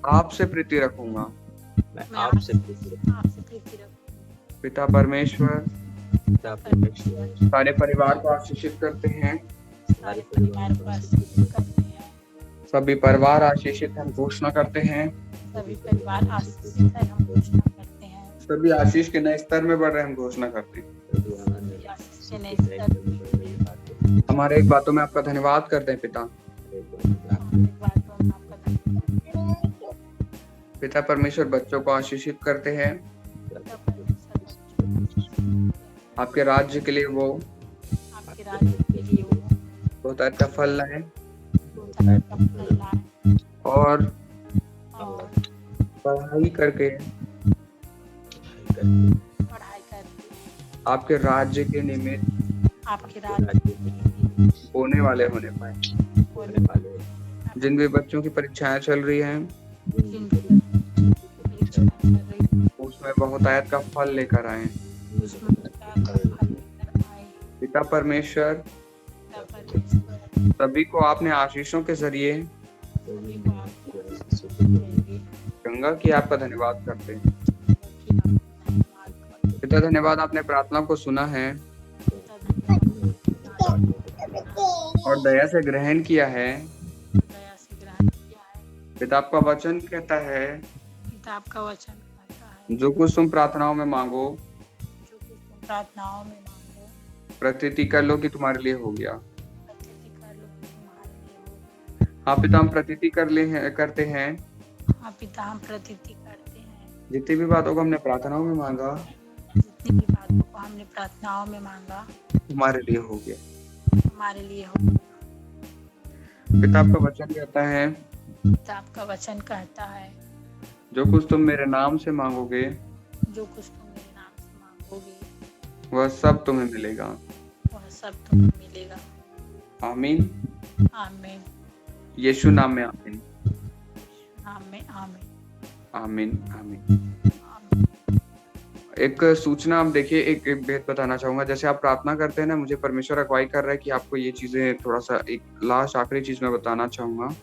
Speaker 1: आपसे प्रीति रखूंगा। पिता परमेश्वर, सारे परिवार को आशीषित करते हैं। सभी परिवार आशीषित हम घोषणा करते हैं। सभी आशीष के नए स्तर में बढ़ रहे हम घोषणा करते हैं। हमारे एक बातों में आपका धन्यवाद करते हैं पिता। पिता परमेश्वर बच्चों को आशीषित करते हैं। आपके राज्य के लिए वो बहुत अच्छा फल लाए और पढ़ाई करके आपके राज्य के निमित्त होने वाले होने पाए। जिन भी बच्चों की परीक्षाएं चल रही हैं, में बहुतायत का फल लेकर आए।
Speaker 3: उस ममता का फल लेकर आए।
Speaker 1: पिता परमेश्वर
Speaker 3: पिता परमेश्वर
Speaker 1: सभी को आपने आशीषों के जरिए
Speaker 3: सभी को आपके आशीषों के जरिए
Speaker 1: गंगा की आपका धन्यवाद करते हैं।
Speaker 3: कि आप धन्यवाद करते हैं।
Speaker 1: पिता धन्यवाद, आपने प्रार्थना को सुना है
Speaker 3: पिता धन्यवाद
Speaker 1: और दया से ग्रहण किया है।
Speaker 3: दया से ग्रहण किया है।
Speaker 1: पिता आपका वचन कहता है
Speaker 3: पिता आपका वचन कहता है
Speaker 1: जो कुछ तुम प्रार्थनाओं में मांगो
Speaker 3: जो कुछ तुम प्रार्थनाओं में मांगो
Speaker 1: प्रतीति कर लो कि तुम्हारे लिए हो गया।
Speaker 3: प्रतीति कर लो कि तुम्हारे लिए हो।
Speaker 1: हाँ पिता, हम प्रतीति करते हैं
Speaker 3: हाँ पिता, हम प्रतीति करते हैं
Speaker 1: जितनी भी बातों को हमने प्रार्थनाओं में मांगा
Speaker 3: जितनी भी बातों को हमने प्रार्थनाओं में मांगा
Speaker 1: तुम्हारे लिए हो गया।
Speaker 3: हमारे लिए हो।
Speaker 1: पिता आपका वचन कहता है
Speaker 3: पिता आपका वचन कहता है
Speaker 1: जो कुछ तुम मेरे नाम से मांगोगे
Speaker 3: जो कुछ तुम मेरे नाम से मांगोगे
Speaker 1: वह सब तुम्हें मिलेगा।
Speaker 3: वह सब तुम्हें मिलेगा।
Speaker 1: आमीन।
Speaker 3: आमीन।
Speaker 1: यीशु नाम में आमीन।
Speaker 3: आमीन। आमीन।
Speaker 1: आमीन। आमीन। एक सूचना, आप देखिए, एक भेद बताना चाहूंगा। जैसे आप प्रार्थना करते हैं ना, मुझे परमेश्वर अगुवाई कर रहा है कि आपको ये चीजें थोड़ा सा, एक लास्ट आखिरी चीज मैं बताना चाहूंगा।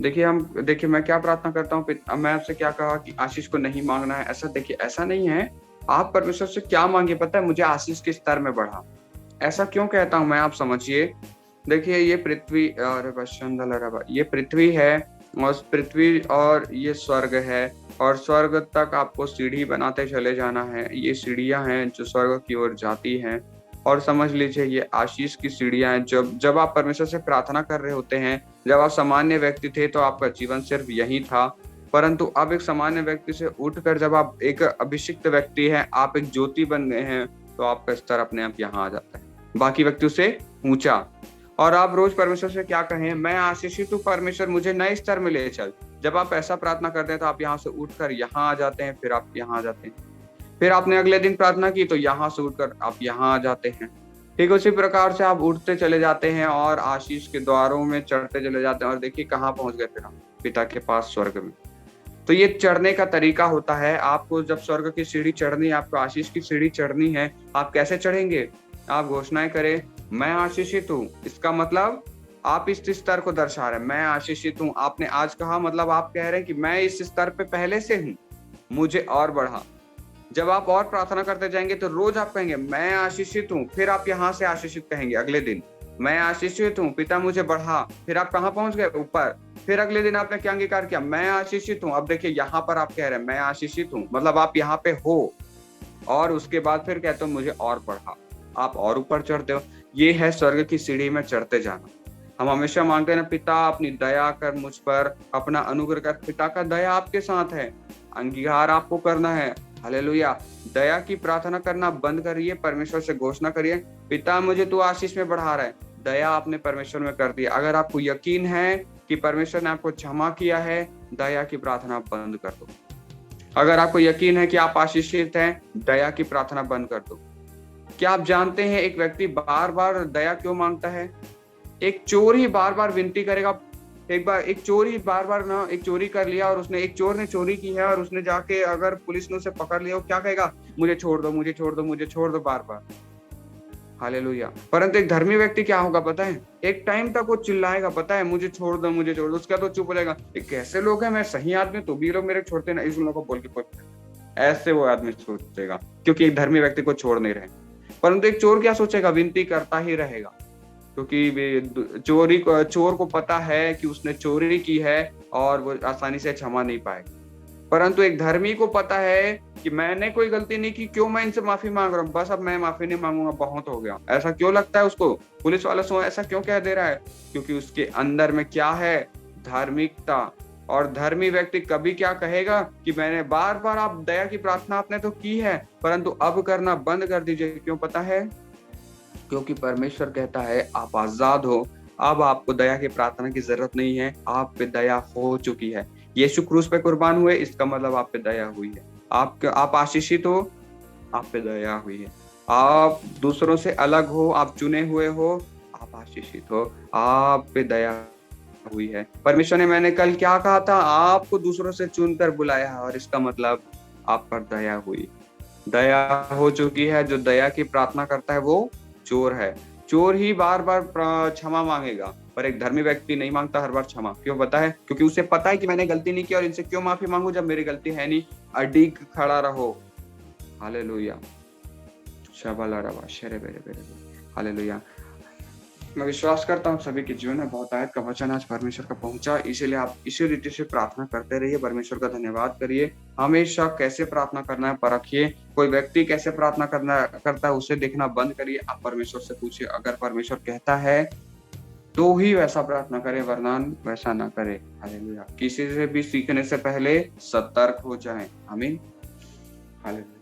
Speaker 1: देखिए मैं क्या प्रार्थना करता हूँ। मैं आपसे क्या कहा कि आशीष को नहीं मांगना है, ऐसा देखिए ऐसा नहीं है। आप परमेश्वर से क्या मांगे पता है? मुझे आशीष के स्तर में बढ़ा। ऐसा क्यों कहता हूँ मैं, आप समझिए। देखिए ये पृथ्वी, ये पृथ्वी है और पृथ्वी और ये स्वर्ग है और स्वर्ग तक आपको सीढ़ी बनाते चले जाना है। ये सीढ़ियां हैं जो स्वर्ग की ओर जाती हैं और समझ लीजिए ये आशीष की सीढ़ियां हैं। जब आप परमेश्वर से प्रार्थना कर रहे होते हैं, जब आप सामान्य व्यक्ति थे तो आपका जीवन सिर्फ यही था, परंतु अब एक सामान्य व्यक्ति से उठकर जब आप एक अभिषिक्त व्यक्ति हैं, आप एक ज्योति बन गए हैं, तो आपका स्तर अपने आप यहाँ आ जाता है, बाकी व्यक्तियों से ऊंचा। और आप रोज परमेश्वर से क्या कहें, मैं आशीषित हूँ परमेश्वर, मुझे नए स्तर में ले चल। जब आप ऐसा प्रार्थना करते हैं तो आप यहाँ से उठकर यहाँ आ जाते हैं, फिर आप यहाँ आ जाते हैं, फिर आपने अगले दिन प्रार्थना की तो यहाँ से उठकर आप यहाँ आ जाते हैं। ठीक उसी प्रकार से आप उठते चले जाते हैं और आशीष के द्वारों में चढ़ते चले जाते हैं और देखिए कहाँ पहुंच गए फिर हम, पिता के पास, स्वर्ग में। तो ये चढ़ने का तरीका होता है। आपको जब स्वर्ग की सीढ़ी चढ़नी है, आपको आशीष की सीढ़ी चढ़नी है, आप कैसे चढ़ेंगे? आप घोषणाएं करें, मैं आशीषित हूँ। इसका मतलब आप इस स्तर को दर्शा रहे हैं, मैं आशीषित हूँ। आपने आज कहा, मतलब आप कह रहे हैं कि मैं इस स्तर पे पहले से हूँ, मुझे और बढ़ा। जब आप और प्रार्थना करते जाएंगे तो रोज आप कहेंगे मैं आशीषित हूँ, फिर आप यहाँ से आशीषित कहेंगे अगले दिन, मैं आशीषित हूँ, पिता मुझे बढ़ा। फिर आप कहाँ पहुंच गए? ऊपर। फिर अगले दिन आपने क्या अंगीकार किया? मैं आशीषित हूँ। अब देखिए यहाँ पर आप कह रहे हैं मैं आशीषित हूँ, मतलब आप यहाँ पे हो, और उसके बाद फिर कहते हो मुझे और बढ़ा, आप और ऊपर चढ़ते हो। ये है स्वर्ग की सीढ़ी में चढ़ते जाना। हम हमेशा मांगते हैं ना, पिता अपनी दया कर मुझ पर, अपना अनुग्रह कर। पिता का दया आपके साथ है, अंगीकार आपको करना है। हालेलुया। दया की प्रार्थना करना बंद करिए, परमेश्वर से घोषणा करिए, पिता मुझे तू आशीष में बढ़ा रहा है। दया आपने परमेश्वर में कर दिया। अगर आपको यकीन है कि परमेश्वर ने आपको क्षमा किया है, दया की प्रार्थना बंद कर दो। अगर आपको यकीन है कि आप आशीषित हैं, दया की प्रार्थना बंद कर दो। क्या आप जानते हैं एक व्यक्ति बार बार दया क्यों मांगता है? एक चोर ही बार बार विनती करेगा। एक चोरी कर लिया और एक चोर ने चोरी की है और उसने जाके अगर पुलिस ने उसे पकड़ लिया, वो क्या कहेगा? मुझे छोड़ दो, मुझे छोड़ दो, मुझे छोड़ दो, बार बार। हालेलुया। परंतु एक धर्मी व्यक्ति क्या होगा पता है? एक टाइम तक वो चिल्लाएगा, पता है, मुझे छोड़ दो, मुझे छोड़ दो। उसका तो चुप हो जाएगा। ये कैसे लोग हैं, मैं सही आदमी तो भी लोग मेरे छोड़ते ना, इस लोगों को बोल के कोई, ऐसे वो आदमी सोचेगा, क्योंकि एक धर्मी व्यक्ति को छोड़ नहीं रहे। परंतु एक चोर क्या सोचेगा? विनती करता ही रहेगा, क्योंकि चोर को पता है कि उसने चोरी की है और वो आसानी से क्षमा नहीं पाएगा। परंतु एक धर्मी को पता है कि मैंने कोई गलती नहीं की, क्यों मैं इनसे माफी मांग रहा हूँ, बस अब मैं माफी नहीं मांगूंगा, बहुत हो गया। ऐसा क्यों लगता है उसको? पुलिस वाला सो ऐसा क्यों कह दे रहा है? क्योंकि उसके अंदर में क्या है? धार्मिकता। और धर्मी व्यक्ति कभी क्या कहेगा कि मैंने बार बार, आप दया की प्रार्थना आपने तो की है, परंतु अब करना बंद कर दीजिए। क्यों पता है? क्योंकि परमेश्वर कहता है आप आजाद हो, अब आपको दया की प्रार्थना की जरूरत नहीं है, आप पे दया हो चुकी है। यीशु क्रूस पे कुर्बान हुए, इसका मतलब आप पे दया हुई है। आप आशीषित हो, आप पे दया हुई है। आप दूसरों से अलग हो, आप चुने हुए हो, आप आशीषित हो, आप पे दया हुई है। परमेश्वर ने मैंने कल क्या कहा था, आपको दूसरों से चुनकर बुलाया है और इसका मतलब आप पर दया हुई, दया हो चुकी है। जो दया की प्रार्थना करता है वो चोर है। चोर ही बार बार क्षमा मांगेगा, पर एक धर्मी व्यक्ति नहीं मांगता हर बार क्षमा। क्यों पता है? क्योंकि उसे पता है कि मैंने गलती नहीं की और इनसे क्यों माफी मांगू जब मेरी गलती है नहीं। अडिग खड़ा रहो। हालेलुया। शबला रवा शेरे बेरे बेरे। हालेलुया। मैं विश्वास करता हूँ सभी के जीवन में बहुत आयत का वचन आज परमेश्वर का पहुंचा, इसीलिए आप इसी रीति से प्रार्थना करते रहिए। परमेश्वर का धन्यवाद करिए। हमेशा कैसे प्रार्थना करना है परखिए। कोई व्यक्ति कैसे प्रार्थना करता है उसे देखना बंद करिए। आप परमेश्वर से पूछिए। अगर परमेश्वर कहता है तो ही वैसा प्रार्थना करे, वरना वैसा ना करे। हालेलुया। किसी से भी सीखने से पहले सतर्क हो जाएं। आमीन। हालेलुया।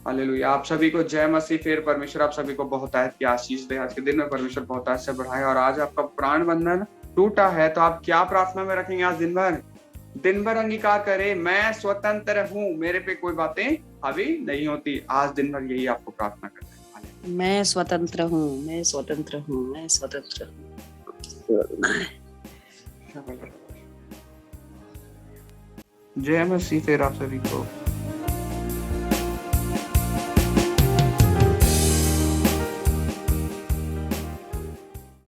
Speaker 1: हालेलुया। आप सभी को जय मसीह। फिर परमेश्वर आप सभी को बहुत आयत की आशीष दे। आज के दिन में परमेश्वर बहुत आयत से बढ़ाए। और आज आपका प्राण बंधन टूटा है तो आप क्या प्रार्थना में रखेंगे? आज दिन भर अंगीकार करें, मैं स्वतंत्र हूँ, मेरे पे कोई बातें हावी नहीं होती। आज दिन भर यही आपको प्रार्थना करना है।
Speaker 6: मैं स्वतंत्र हूँ, मैं स्वतंत्र हूँ, मैं स्वतंत्र हूँ।
Speaker 1: जय मसीह। फिर आप सभी को